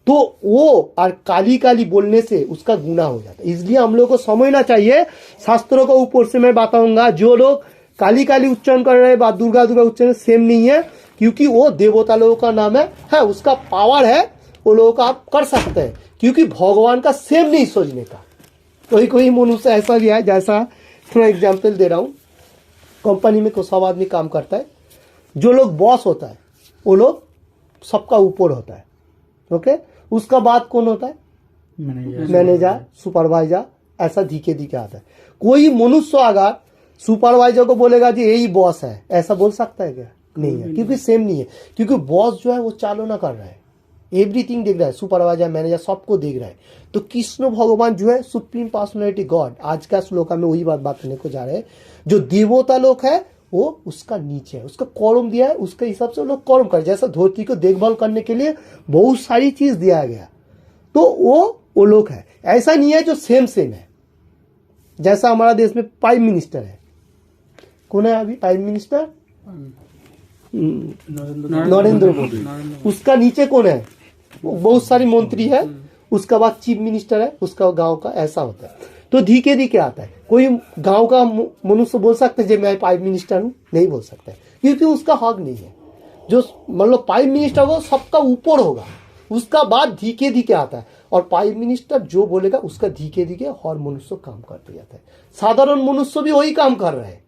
तो वो और काली काली बोलने से उसका गुनाह हो जाता है। इसलिए हम लोग को समझना चाहिए, शास्त्रों का ऊपर से मैं बताऊंगा, जो लोग काली काली उच्चारण कर रहे हैं बात दुर्गा दुर्गा उच्चारण सेम नहीं है, क्योंकि वो देवता लोगों का नाम है उसका पावर है, वो लोगों का आप कर सकते हैं, क्योंकि भगवान का सेम नहीं सोचने का। कोई कोई मनुष्य ऐसा भी है, जैसा थोड़ा एग्जाम्पल दे रहा हूँ, कंपनी में कोई सब आदमी काम करता है, जो लोग बॉस होता है वो लोग सबका ऊपर होता है, ओके, उसका बाद कौन होता है? मैनेजर, सुपरवाइजर, ऐसा धीके धीके आता है। कोई मनुष्य अगर सुपरवाइजर को बोलेगा जी यही बॉस है, ऐसा बोल सकता है क्या? नहीं है, क्योंकि सेम नहीं है, क्योंकि बॉस जो है वो चालना कर रहा है, एवरीथिंग देख रहा है, सुपरवाइजर मैनेजर सबको देख रहा है। तो कृष्ण भगवान जो है सुप्रीम पर्सनैलिटी गॉड, आज का श्लोका में वही बात करने को जा रहे हैं, जो देवता लोग है वो उसका नीचे है, उसका कर्म दिया है, उसके हिसाब से लोग कर्म करे। जैसा धरती को देखभाल करने के लिए बहुत सारी चीज दिया गया, तो वो लोग है। ऐसा नहीं है जो सेम सेम है, जैसा हमारा देश में प्राइम मिनिस्टर है, कौन है अभी प्राइम मिनिस्टर? नरेंद्र मोदी। उसका नीचे कौन है? बहुत सारी मंत्री है, उसका बाद चीफ मिनिस्टर है, उसका गांव का, ऐसा होता है। तो धीके धीके आता है। कोई गांव का मनुष्य बोल सकता है मैं प्राइम मिनिस्टर हूं? नहीं बोल सकता, क्योंकि उसका हक नहीं है। जो मतलब प्राइम मिनिस्टर वो सबका ऊपर होगा, उसका बाद धीके धीके आता है, और प्राइम मिनिस्टर जो बोलेगा उसका धीके धीके हर मनुष्य काम करते जाता है। साधारण मनुष्य भी वही काम कर रहे हैं।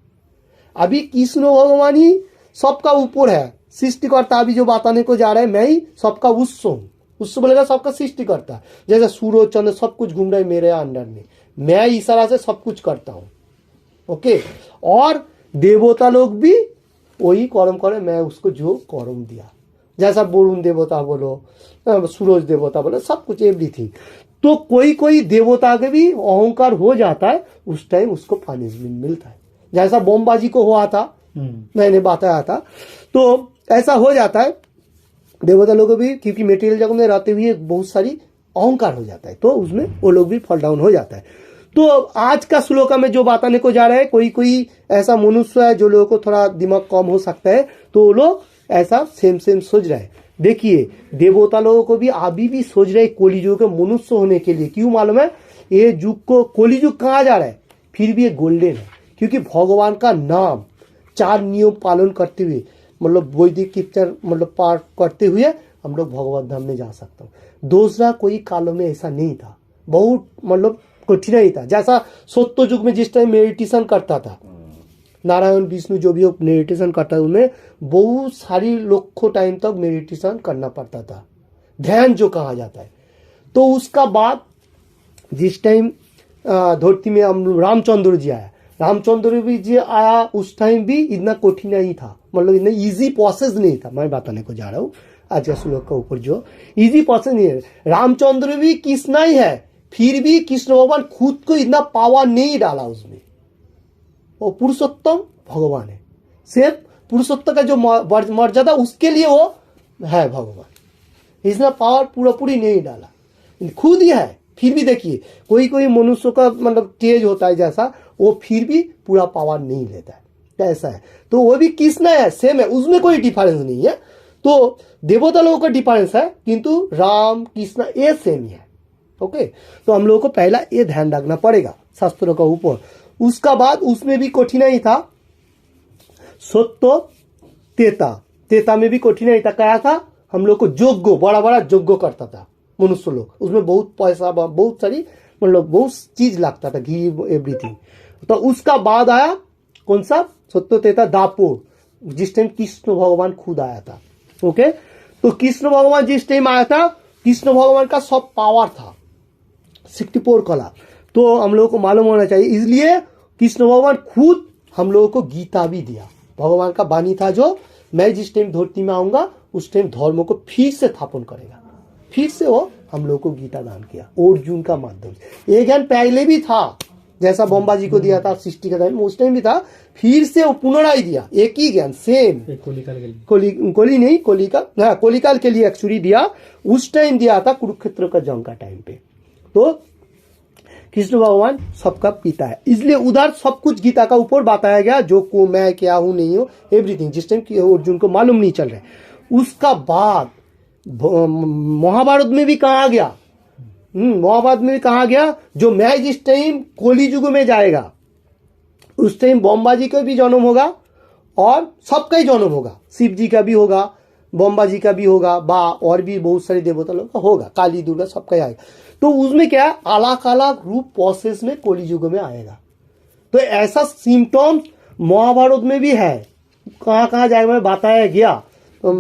अभी कृष्ण भगवान ही सबका ऊपर है, सृष्टिकर्ता। अभी जो बताने को जा रहे हैं, मैं ही सबका उत्स हूं। उससे बोलेगा सबका सृष्टिकर्ता, जैसे सूरज चंद्र सब कुछ घूम रहे हैं मेरे अंडर में, मैं इशारा से सब कुछ करता हूं, ओके। और देवता लोग भी वही कर्म करे, मैं उसको जो कर्म दिया, जैसा वरुण देवता बोलो, सूरज देवता बोलो, सब कुछ एवरीथिंग। तो कोई कोई देवता के भी अहंकार हो जाता है, उस टाइम उसको पनिशमेंट मिलता है, जैसा बमबाजी को हुआ था, मैंने बताया था। तो ऐसा हो जाता है देवता लोगों को भी, क्योंकि मेटेरियल जगत में रहते हुए बहुत सारी अहंकार हो जाता है, तो उसमें वो लोग भी फॉल डाउन हो जाता है। तो आज का श्लोका में जो बताने को जा रहे हैं, कोई कोई ऐसा मनुष्य है जो लोगों को थोड़ा दिमाग कम हो सकता है, तो वो लोग ऐसा सेम सेम सोच रहे हैं। देखिए देवता लोगों को भी अभी भी सोच रहे कलियुग के मनुष्य होने के लिए। क्यों मालूम है? ये युग को कलियुग कहा जा रहा है, फिर भी ये गोल्डन है, क्योंकि भगवान का नाम 4 नियम पालन करते हुए, मतलब वैदिक कीर्तन मतलब पाठ करते हुए हम लोग भगवत धाम में जा सकते हैं। दूसरा कोई कालों में ऐसा नहीं था, बहुत मतलब कठिनाई था। जैसा सत्य युग में जिस टाइम मेडिटेशन करता था, नारायण विष्णु जो भी मेडिटेशन करता था, उनमें बहुत सारी लाखों टाइम तक मेडिटेशन करना पड़ता था, ध्यान जो कहा जाता है। तो उसका बाद जिस टाइम धरती में हम रामचंद्र जी आया, रामचंद्र जी आया, उस टाइम भी इतना कठिन नहीं था, मतलब इतना इजी प्रोसेस नहीं था। मैं बताने को जा रहा हूँ आज का श्लोक का ऊपर, जो इजी प्रोसेस नहीं है। रामचंद्र भी कृष्ण ही है, फिर भी कृष्ण भगवान खुद को इतना पावर नहीं डाला उसमें, वो पुरुषोत्तम भगवान है। सिर्फ पुरुषोत्तम का जो मर्यादा उसके लिए वो है भगवान, इतना पावर पूरा पूरी नहीं डाला, खुद ही है। फिर भी देखिए कोई कोई मनुष्य का मतलब तेज होता है जैसा, वो फिर भी पूरा पावर नहीं लेता है, कैसा है। तो वो भी कृष्ण है, सेम है, उसमें कोई डिफरेंस नहीं है। तो देवता लोगों का डिफरेंस है, किंतु राम कृष्ण ये सेम ही है, ओके। तो हम लोगों को पहला ये ध्यान रखना पड़ेगा शास्त्रों का ऊपर। उसका बाद उसमें भी कठिनाई था, सत्य तेता में भी कठिनाई था। क्या था? हम लोग को यज्ञ, बड़ा बड़ा यज्ञ करता था मनुष्य लोग, उसमें बहुत पैसा, बहुत सारी मतलब बहुत चीज लगता था, घी एवरीथिंग। तो उसका बाद आया कौन सा? सत्य तेता दापोर, जिस टाइम कृष्ण भगवान खुद आया था, ओके। तो कृष्ण भगवान जिस टाइम आया था, कृष्ण भगवान का सब पावर था 64 कला, तो हम लोगों को मालूम होना चाहिए। इसलिए कृष्ण भगवान खुद हम लोगों को गीता भी दिया। भगवान का वाणी था जो मैं जिस टाइम धरती में आऊंगा उस टाइम धर्म को फिर से स्थापन करेगा। फिर से वो हम लोग को गीता दान किया अर्जुन का माध्यम से। ये ज्ञान पहले भी था, जैसा बम्बा जी को दिया था सृष्टि का टाइम, उस टाइम भी था, फिर से वो पुनराय दिया एक ही ज्ञान सेम। कोलिकाल के लिए एक्चुअली दिया, उस टाइम दिया था कुरुक्षेत्र का जंग का टाइम पे। तो कृष्ण भगवान सबका पिता है, इसलिए उधर सब कुछ गीता का ऊपर बताया गया, जो को मैं क्या हूं नहीं हूं एवरीथिंग, जिस टाइम अर्जुन को मालूम नहीं चल रहा है। उसका बाद महाभारत में भी कहा गया, महाभारत में भी कहा गया जो मैं जिस टाइम कोली युग में जाएगा उस टाइम बम्बा जी का भी जन्म होगा और सबका ही जन्म होगा, शिव जी का भी होगा, बम्बा जी का भी होगा, बा और भी बहुत सारे देवता लोग का होगा, काली दुर्गा सबका ही आएगा। तो उसमें क्या है, अलग अलग रूप प्रोसेस में कोली युग में आएगा। तो ऐसा सिम्टम्स महाभारत में भी है, कहाँ कहाँ जाएगा में बताया गया। तो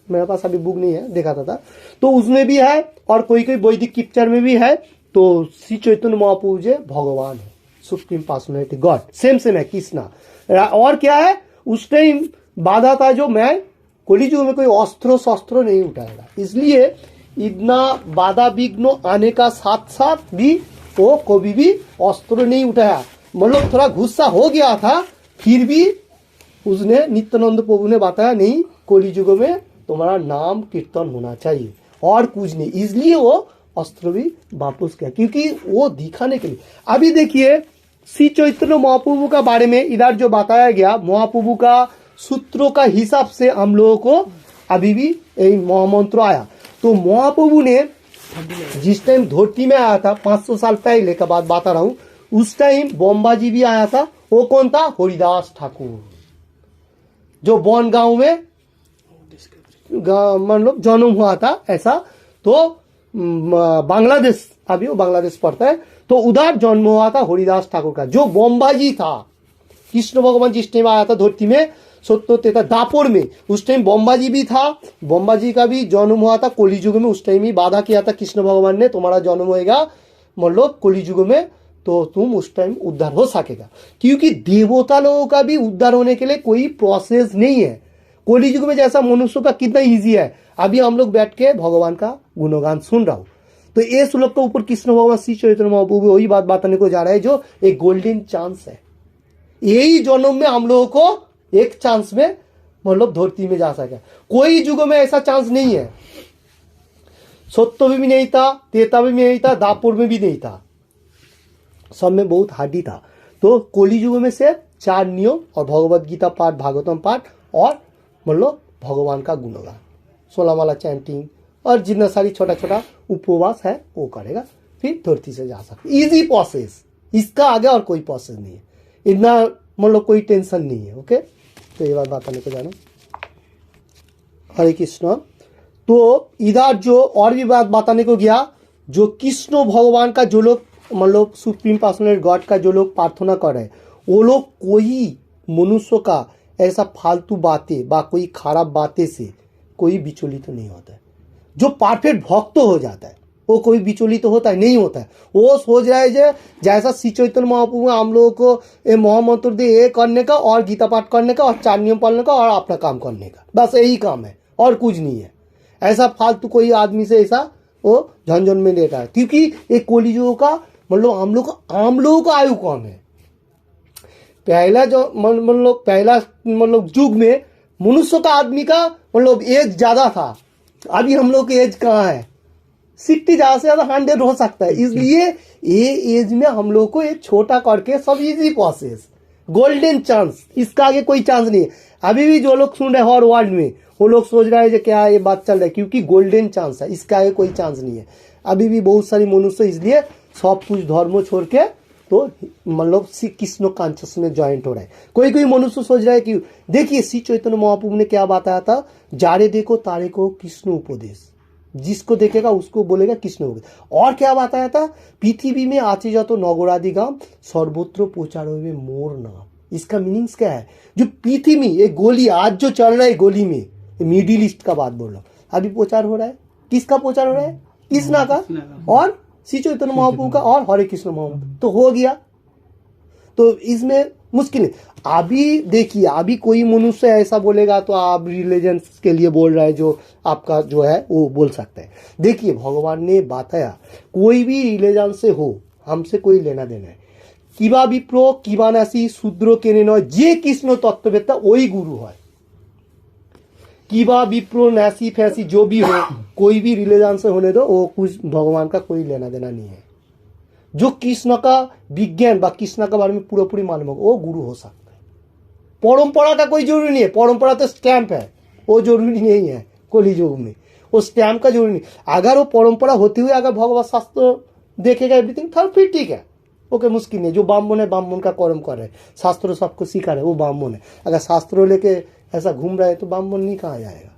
मेरे पास अभी बुक नहीं है, देखा था तो उसमें भी है, और कोई कोई वैदिक पिक्चर में भी है। तो श्री चैतन्य महाप्रभु जी भगवान है, सुप्रीम पर्सनैलिटी गॉड, सेम है कृष्णा। और क्या है, उस टाइम बाधा था जो मैं कलियुग में कोई अस्त्र शस्त्र नहीं उठाएगा, इसलिए इतना बाधा विघ्न आने का साथ साथ भी वो कभी भी अस्त्र नहीं उठाया। मतलब थोड़ा गुस्सा हो गया था, फिर भी उसने नित्यानंद प्रभु ने बताया नहीं, कलियुग में तुम्हारा नाम कीर्तन होना चाहिए और कुछ नहीं, इसलिए वो अस्त्र भी वापस किया, क्योंकि वो दिखाने के लिए। अभी देखिए श्री चैतन्य महाप्रभु का बारे में इधर जो बताया गया, महाप्रभु का सूत्रों का हिसाब से हम लोगों को अभी भी यही महामंत्र आया। तो महाप्रभु ने जिस टाइम धरती में आया था 500 साल पहले का बात बता रहा हूं, उस टाइम बम्बा जी भी आया था। वो कौन था, हरिदास ठाकुर, जो बन गांव में मतलब जन्म हुआ था ऐसा। तो बांग्लादेश, अभी वो बांग्लादेश पड़ता है, तो उधर जन्म हुआ था हरिदास ठाकुर का, जो बम्बा जी था। कृष्ण भगवान जिस टाइम आया था धरती में 70 दापोर में, उस टाइम बम्बा जी भी था। बम्बा जी का भी जन्म हुआ था कलियुग में, उस टाइम ही वादा किया था कृष्ण भगवान ने, तुम्हारा जन्म होएगा मतलब कलियुग में, तो तुम उस टाइम उद्धार हो सकेगा। क्योंकि देवता लोगों का भी उद्धार होने के लिए कोई प्रोसेस नहीं है। कलियुग में जैसा मनुष्य का कितना इजी है, अभी हम लोग बैठ के भगवान का गुणगान सुन रहा हूं। तो ये श्लोक के ऊपर कृष्ण भगवान श्री चैतन्य महाप्रभु वही बात बताने को जा रहा है, जो एक गोल्डन चांस है। यही जन्म में हम लोगों को एक चांस में मतलब धरती में जा सके, कोई युग में ऐसा चांस नहीं है। सत्य में भी नहीं था, त्रेता में भी नहीं था, दापुर में भी नहीं था, सब में बहुत हार्डी था। तो कलियुग में से 4 नियम और भगवत गीता पाठ, भागवतम पाठ और मतलब भगवान का गुणगान, 16 माला चैंटिंग और जितना सारी छोटा छोटा उपवास है वो करेगा, फिर धरती से जा सकते। इजी प्रोसेस, इसका आगे और कोई प्रोसेस नहीं है, इतना मतलब कोई टेंशन नहीं है। ओके, तो ये बात बताने को जाना। हरे कृष्ण। तो इधर जो और भी बात बताने को गया, जो कृष्ण भगवान का जो लोग मतलब सुप्रीम पर्सनल गॉड का जो लोग प्रार्थना कर रहे हैं, वो लोग कोई मनुष्य का ऐसा फालतू बातें बा कोई खराब बातें से कोई विचलित तो नहीं होता है। जो परफेक्ट भक्त हो जाता है वो कोई विचलित तो होता है नहीं होता है। वो सोच रहा है जैसा श्री चैतन्य महाप्रभु में हम लोगों को ये महामंत्र दे ये करने का और गीता पाठ करने का और 4 नियम पढ़ने का और अपना काम करने का, बस यही काम है और कुछ नहीं है। ऐसा फालतू कोई आदमी से ऐसा वो झंझन में लेता है, क्योंकि ये कलियुग का मतलब हम लोगों का आयु कम है। पहला जो मतलब पहला मतलब युग में मनुष्य का आदमी का मतलब एज ज्यादा था, अभी हम लोग की एज कहाँ है, 60 ज्यादा से ज्यादा 100 हो सकता है। इसलिए ये एज में हम लोग को ये छोटा करके सब इजी प्रोसेस, गोल्डन चांस, इसका आगे कोई चांस नहीं है। अभी भी जो लोग सुन रहे हैं हर वर्ल्ड में, वो लोग सोच रहे हैं क्या ये बात चल रहा है, क्योंकि गोल्डन चांस है, इसका आगे कोई चांस नहीं है। अभी भी बहुत सारी मनुष्य इसलिए सब कुछ धर्म छोड़ के तो मतलब श्री कृष्ण कॉन्शियस में ज्वाइंट हो रहा है। कोई कोई मनुष्य सोच रहा है कि देखिए श्री चैतन्य महाप्रभु ने क्या बताया था, जारे देखो तारे को कृष्ण उपदेश, जिसको देखेगा उसको बोलेगा कृष्ण उपदेश। और क्या बताया था, पृथ्वी में आचे जातो नगरादि गाम सर्वत्र प्रचार में मोर नाम। इसका मीनिंग्स क्या है, जो पृथ्वी में ये गोली आज जो चल रहा है गोली में, मिडिल ईस्ट का बात बोल रहा हूँ, अभी प्रचार हो रहा है, किसका प्रचार हो रहा है, कृष्णा का और श्री चैतन्य महाप्रभु का और हरे कृष्ण महाप्रभु, तो हो गया। तो इसमें मुश्किल है। अभी देखिए, अभी कोई मनुष्य ऐसा बोलेगा तो आप रिलीजन के लिए बोल रहे हैं, जो आपका जो है वो बोल सकते हैं। देखिए, भगवान ने बताया कोई भी रिलीजन से हो, हमसे कोई लेना देना है। किबा विप्रो किबा नासी शूद्र केने नय, जे कृष्ण तत्ववेत्ता वही गुरु है। किबा विप्रो नासी फैसी जो भी हो, कोई भी रिलीजन से होने दो, वो कुछ भगवान का कोई लेना देना नहीं है। जो कृष्ण का विज्ञान व कृष्ण के बारे में पूरा मालूम होगा, वो गुरु हो सकता है। परंपरा का कोई जरूरी नहीं है, परंपरा तो स्टैंप है, वो जरूरी नहीं है कलियुग में, वो स्टैंप का जरूरी नहीं। अगर वो परंपरा होते हुए अगर भगवत शास्त्र देखेगा एवरीथिंग, फिर ठीक है, ओके, मुश्किल नहीं। जो ब्राह्मण है ब्राह्मण का कर्म कर रहे हैं, शास्त्र सबको सिखा रहे, वो ब्राह्मण है। अगर शास्त्रों लेके ऐसा घूम रहा है तो ब्राह्मण नहीं कहा जाएगा,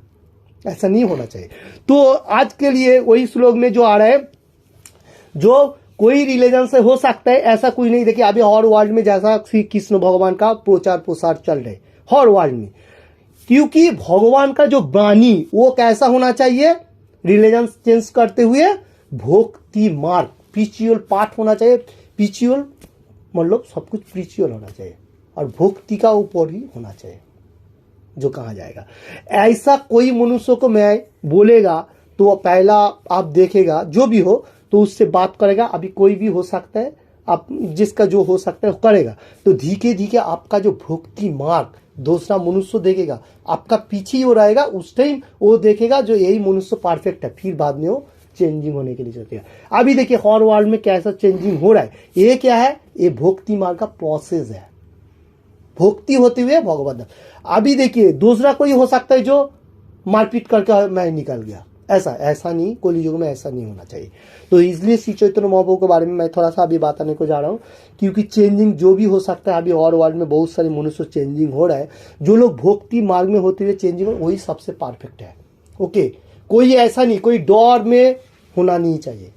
ऐसा नहीं होना चाहिए। तो आज के लिए वही श्लोक में जो आ रहा है, जो कोई रिलीजन से हो सकता है, ऐसा कोई नहीं। देखिए, अभी हर वर्ल्ड में जैसा श्री कृष्ण भगवान का प्रचार प्रसार चल रहे हर वर्ल्ड में, क्योंकि भगवान का जो वाणी वो कैसा होना चाहिए, रिलीजन चेंज करते हुए भक्ति मार्ग स्पिरिचुअल पाठ होना चाहिए। स्पिरिचुअल मतलब सब कुछ स्पिरिचुअल होना चाहिए और भक्ति का ऊपर ही होना चाहिए जो कहा जाएगा। ऐसा कोई मनुष्य को मैं बोलेगा तो पहला आप देखेगा, जो भी हो तो उससे बात करेगा। अभी कोई भी हो सकता है, आप जिसका जो हो सकता है करेगा, तो धीरे धीरे आपका जो भक्ति मार्ग दूसरा मनुष्य देखेगा, आपका पीछे ही हो रहेगा। उस टाइम वो देखेगा जो यही मनुष्य परफेक्ट है, फिर बाद में वो चेंजिंग होने के लिए चलते हैं। अभी देखिए हर वर्ल्ड में कैसा चेंजिंग हो रहा है, ये क्या है, ये भक्ति मार्ग का प्रोसेस है, भक्ति होते हुए भगवत धाम। अभी देखिए दूसरा कोई हो सकता है जो मारपीट करके मैं निकल गया, ऐसा नहीं, कलियुग में ऐसा नहीं होना चाहिए। तो इसलिए श्री चैतन्य महाप्रभु के बारे में मैं थोड़ा सा अभी बताने को जा रहा हूँ, क्योंकि चेंजिंग जो भी हो सकता है, अभी और वर्ल्ड में बहुत सारे मनुष्य चेंजिंग हो रहा है। जो लोग भक्ति मार्ग में होते हुए चेंजिंग हो, वही सबसे परफेक्ट है। ओके, कोई ऐसा नहीं, कोई डर में होना नहीं चाहिए।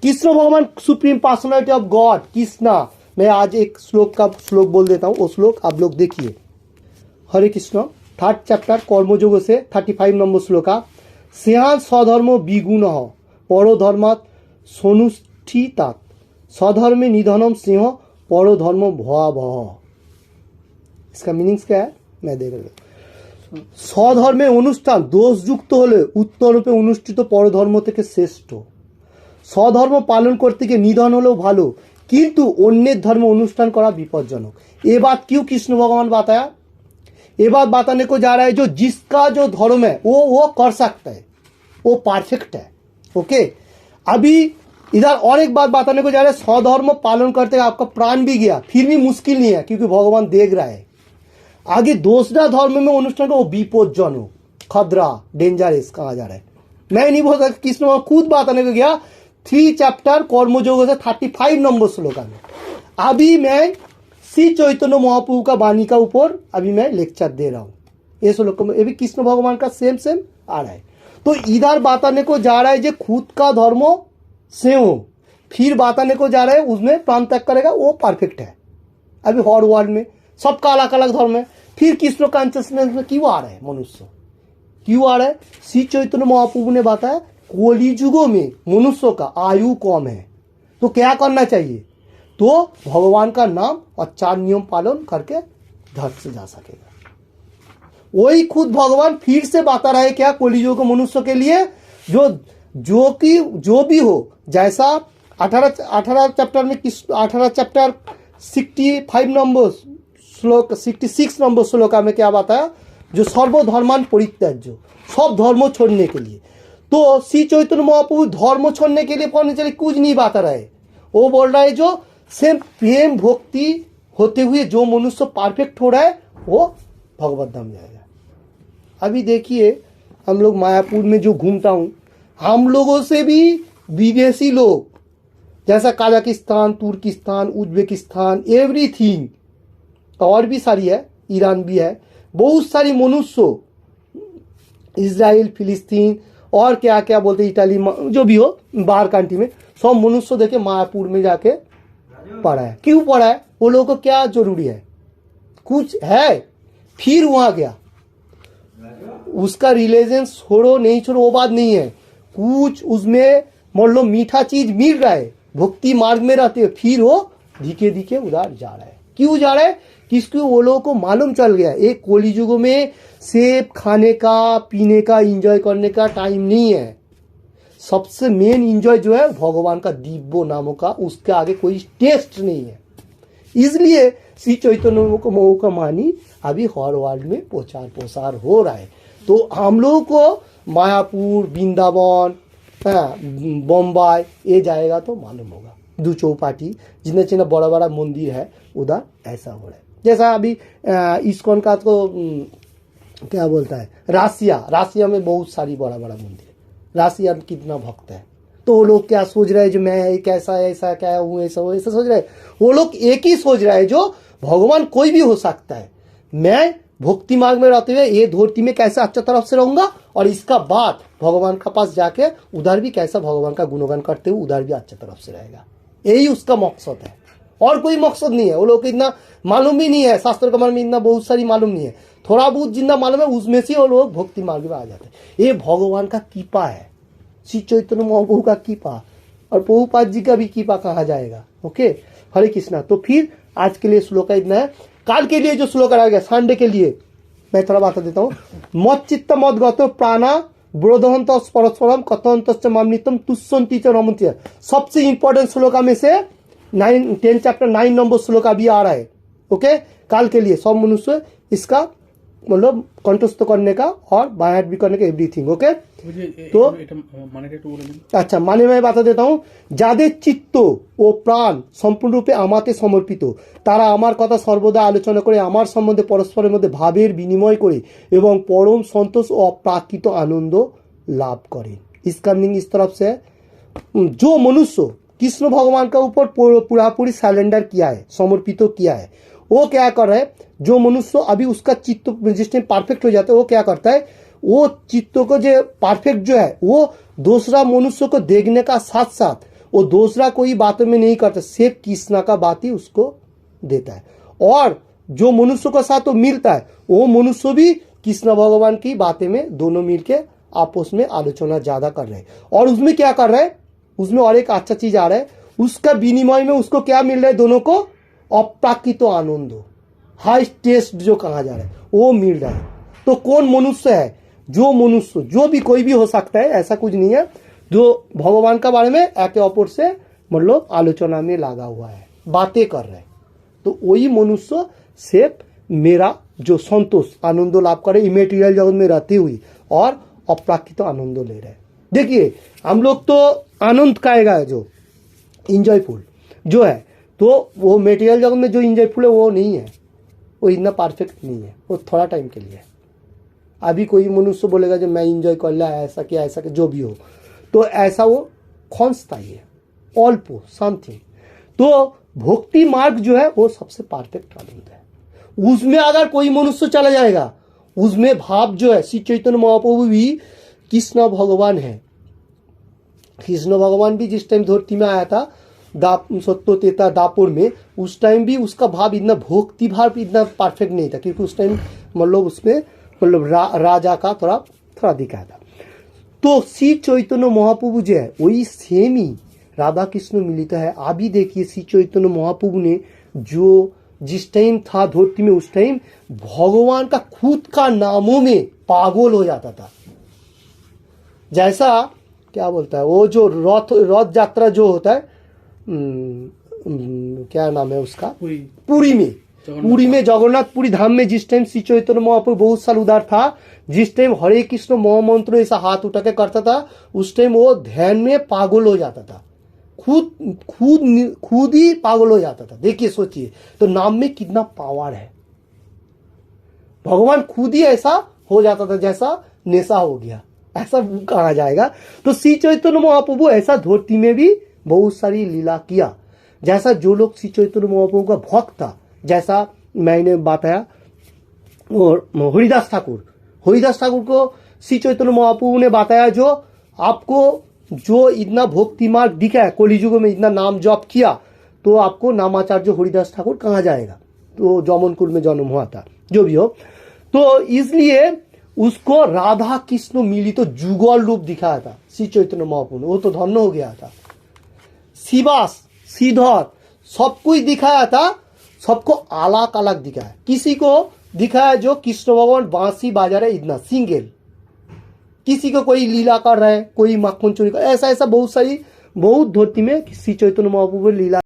कृष्ण भगवान supreme personality of God Krishna. मैं आज एक श्लोक बोल देता हूँ, वो श्लोक आप लोग देखिए। हरे कृष्ण 3rd चैप्टर कर्मयोग से 35 नंबर श्लोका। स्यान स्वधर्म विगुण परोधर्मात् सनुष्ठितात् स्वधर्मे निधनम सिंह परोधर्म भयावह। इसका मीनिंग्स क्या है मैं देख रहा हूँ। स्वधर्मे अनुष्ठान दोषयुक्त होले उत्तम रूपे अनुष्ठित परधर्म থেকে শ্রেষ্ঠ। स्वधर्म पालन करते गিয়ে निधन হলেও ভালো, किंतु अन्य धर्म अनुष्ठान करा विपज्जनक। ये बात क्यों कृष्ण भगवान बताया? ये बात बताने को जा रहा है जो जिसका जो धर्म है वो कर सकता है, वो परफेक्ट है। ओके, अभी इधर और एक बात बताने को जा रहा है, स्वधर्म पालन करते आपका प्राण भी गया फिर भी मुश्किल नहीं है, क्योंकि भगवान देख रहा है। आगे दूसरा धर्म में अनुष्ठान को विपज्जनक, खतरा, डेंजरस कहा जा रहा है। मैं नहीं बोल सकता, कृष्ण खुद बताने को गया 3 चैप्टर कर्मयोग से 35 नंबर श्लोक में। अभी मैं श्री चैतन्य महाप्रभु का वाणी का ऊपर अभी मैं लेक्चर दे रहा हूँ। ये श्लोक में ये भी कृष्ण भगवान का सेम आ रहा है। तो इधर बताने को जा रहा है जो खुद का धर्म सेम हो, फिर बताने को जा रहा है उसमें प्राण त्याग करेगा, वो परफेक्ट है। अभी हर वर्ल्ड में सबका अलग अलग धर्म है, फिर कृष्ण कॉन्शियसनेस में क्यों आ रहा है मनुष्य, क्यों आ रहा है? श्री चैतन्य महाप्रभु ने बताया कलियुगों में मनुष्य का आयु कम है, तो क्या करना चाहिए? तो भगवान का नाम और 4 नियम पालन करके धर्म से जा सकेगा। वही खुद भगवान फिर से बता रहे क्या कलियुग मनुष्य के लिए, जो भी हो, जैसा 18 चैप्टर में 18 चैप्टर 65 नंबर श्लोक 66 नंबर श्लोक में क्या बताया, जो सर्वधर्मान परित्याज्य, सब धर्म छोड़ने के लिए। तो श्री चैतन्य महाप्रभु धर्म छोड़ने के लिए कुछ नहीं बता रहे, वो बोल रहा है जो सेम प्रेम भक्ति होते हुए जो मनुष्य परफेक्ट हो रहा है वो भगवत धाम जाएगा। अभी देखिए हम लोग मायापुर में जो घूमता हूँ, हम लोगों से भी विदेशी लोग, जैसा कजाकिस्तान, तुर्किस्तान, उज्बेकिस्तान, एवरीथिंग, और भी सारी है, ईरान भी है, बहुत सारी मनुष्य, इजराइल, फिलिस्तीन और क्या क्या बोलते, इटाली, जो भी हो बाहर कंट्री में, सब मनुष्य देखे मायापुर में जाके पढ़ा है। क्यों पढ़ा है? वो लोगों को क्या जरूरी है, कुछ है, फिर वहां गया, उसका रिलीजन छोड़ो नहीं छोड़ो वो बात नहीं है, कुछ उसमें मान लो मीठा चीज मिल रहा है, भक्ति मार्ग में रहते हुए फिर वो धीरे धीरे उधर जा रहा है। क्यों जा रहा है? किसको वो लोगों को मालूम चल गया एक कलियुग में सिर्फ खाने का पीने का एंजॉय करने का टाइम नहीं है। सबसे मेन एंजॉय जो है भगवान का दिव्य नामों का, उसके आगे कोई टेस्ट नहीं है। इसलिए श्री चैतन्य को मऊ का मानी अभी हर वर्ल्ड में प्रचार प्रसार हो रहा है। तो हम लोगों को मायापुर, वृंदावन, बम्बई ये जाएगा तो मालूम होगा। दो चौपाटी जितने जितने बड़ा बड़ा मंदिर है उधर ऐसा हो रहा है। जैसा अभी इस्कॉन का तो क्या बोलता है, राशिया में बहुत सारी बड़ा बड़ा मंदिर है। राशिया में कितना भक्त है, तो वो लोग क्या सोच रहे हैं जो मैं कैसा ऐसा क्या हूँ ऐसा सोच रहे हैं। वो लोग एक ही सोच रहा है जो भगवान कोई भी हो सकता है। मैं भक्ति मार्ग में रहते हुए ये धरती में कैसे अच्छा तरफ से रहूंगा और इसका बाद भगवान का पास जाके उधर भी कैसा भगवान का गुणगान करते हुए उधर भी अच्छा तरफ से रहेगा। यही उसका मकसद है और कोई मकसद नहीं है। वो लोग को इतना मालूम भी नहीं है, शास्त्र का मालूम इतना बहुत सारी मालूम नहीं है। थोड़ा बहुत जितना मालूम है उसमें से वो लोग भक्ति मार्ग में आ जाते हैं। ये भगवान का कृपा है, श्री चैतन्य महाप्रभु का कृपा, और प्रभुपाद जी का भी कृपा कहा जाएगा। ओके, हरे कृष्णा। तो फिर आज के लिए श्लोक इतना है। काल के लिए जो श्लोक रहेगा संडे के लिए मैं थोड़ा बता देता हूँ। मत चित्त मत गतो प्राणा ब्रोधहंत परस्परम कथंत मामनितम तुष्यंती च रमन्ति। सबसे इंपॉर्टेंट श्लोका में से 10 चैप्टर 9 नंबर श्लोक अभी आ रहा है। ओके, काल के लिए सब मनुष्य इसका मतलब कंठस्थ करने का और बायहाट भी करने का एवरीथिंग। ओके, तो अच्छा माने मैं बता देता हूँ। যাদের চিত্ত ও প্রাণ সম্পূর্ণরূপে আমাতে সমর্পিত তারা আমার কথা সর্বদা আলোচনা করে আমার সম্বন্ধে পরস্পরের মধ্যে ভাবের বিনিময় করে এবং পরম সন্তোষ ও অপ্রাকৃত आनंद लाभ करें। इसका मीनिंग इस तरफ से जो मनुष्य कृष्ण भगवान का ऊपर पूरी सरेंडर किया है, समर्पित किया है, वो क्या कर रहा है, जो मनुष्य अभी उसका चित्त जिस टाइम परफेक्ट हो जाता है वो क्या करता है, वो चित्त को जो परफेक्ट जो है वो दूसरा मनुष्य को देखने का साथ साथ वो दूसरा कोई बातों में नहीं करता, सिर्फ कृष्णा का बात ही उसको देता है। और जो मनुष्य के साथ वो मिलता है वो मनुष्य भी कृष्ण भगवान की बातें में दोनों मिलके आपस में आलोचना ज्यादा कर रहे हैं। और उसमें क्या कर रहे हैं, उसमें और एक अच्छा चीज आ रहा है, उसका विनिमय में उसको क्या मिल रहा है, दोनों को अप्राकृत आनंद, हाई टेस्ट जो कहा जा रहा है वो मिल रहा है। तो कौन मनुष्य है, जो मनुष्य जो भी कोई भी हो सकता है, ऐसा कुछ नहीं है, जो भगवान का बारे में एक अपर से मतलब आलोचना में लगा हुआ है, बातें कर रहे हैं, तो वही मनुष्य सिर्फ मेरा जो संतोष आनंद लाभ करे इमेटीरियल जगत में रहते हुए और अप्राकृत आनंद ले रहे हैं। देखिए हम लोग तो आनंद खाएगा जो इंजॉयफुल जो है, तो वो मेटीरियल जगत में जो इंजॉयफुल है वो नहीं है, वो इतना परफेक्ट नहीं है, वो थोड़ा टाइम के लिए है। अभी कोई मनुष्य बोलेगा जो मैं इंजॉय कर लिया ऐसा क्या ऐसा जो भी हो, तो ऐसा वो क्षणस्थायी है, अल्प समथिंग। तो भक्ति मार्ग जो है वो सबसे परफेक्ट आनंद है। उसमें अगर कोई मनुष्य चला जाएगा, उसमें भाव जो है, श्री चैतन्य महाप्रभु भी कृष्ण भगवान है। कृष्ण भगवान भी जिस टाइम धरती में आया था सत्य तेता दापुर में, उस टाइम भी उसका भाव इतना भक्ति भाव इतना परफेक्ट नहीं था, क्योंकि उस टाइम मतलब उसमें मतलब राजा का थोड़ा दिखाया था। तो श्री चैतन्य महाप्रभु जो है वही सेम ही राधा कृष्ण मिलित है। अभी देखिए श्री चैतन्य महाप्रभु ने जो जिस टाइम था धरती में, उस टाइम भगवान का खुद का नामों में पागल हो जाता था। जैसा क्या बोलता है वो जो रथ यात्रा जो होता है, क्या नाम है उसका, पुरी में जगन्नाथपुरी धाम में जिस टाइम श्री चैतन्य महाप्रभु बहुत साल उधर था, जिस टाइम हरे कृष्ण महामंत्र ऐसा हाथ उठा के करता था, उस टाइम वो ध्यान में पागल हो जाता था, खुद ही पागल हो जाता था। देखिए सोचिए, तो नाम में कितना पावर है। भगवान खुद ही ऐसा हो जाता था जैसा नेशा हो गया, ऐसा कहा जाएगा। तो श्री चैतन्य महाप्रभु ऐसा धरती में भी बहुत सारी लीला किया। जैसा जो लोग श्री चैतन्य महाप्रभु का भक्त था, जैसा मैंने बताया और हरिदास ठाकुर को श्री चैतन्य महाप्रभु ने बताया, जो आपको जो इतना भक्ति मार्ग दिखा है, कलियुग में इतना नाम जप किया, तो आपको नामाचार्य हरिदास ठाकुर कहा जाएगा। तो जौमनकुल में जन्म हुआ था, जो भी हो। तो इसलिए उसको राधा कृष्ण मिलित तो जुगल रूप दिखाया था श्री चैतन्य महाप्रभु ने, वो तो धन्य हो गया था। शिवास श्रीधर सब कुछ दिखाया था, सबको अलग अलग दिखाया। किसी को दिखाया जो कृष्ण भगवान बांसी बाजा रहे इतना सिंगल, किसी को कोई लीला कर रहा है, कोई माखन चोरी कर, ऐसा ऐसा बहुत सारी बहुत धोती में श्री चैतन्य महाप्रभु लीला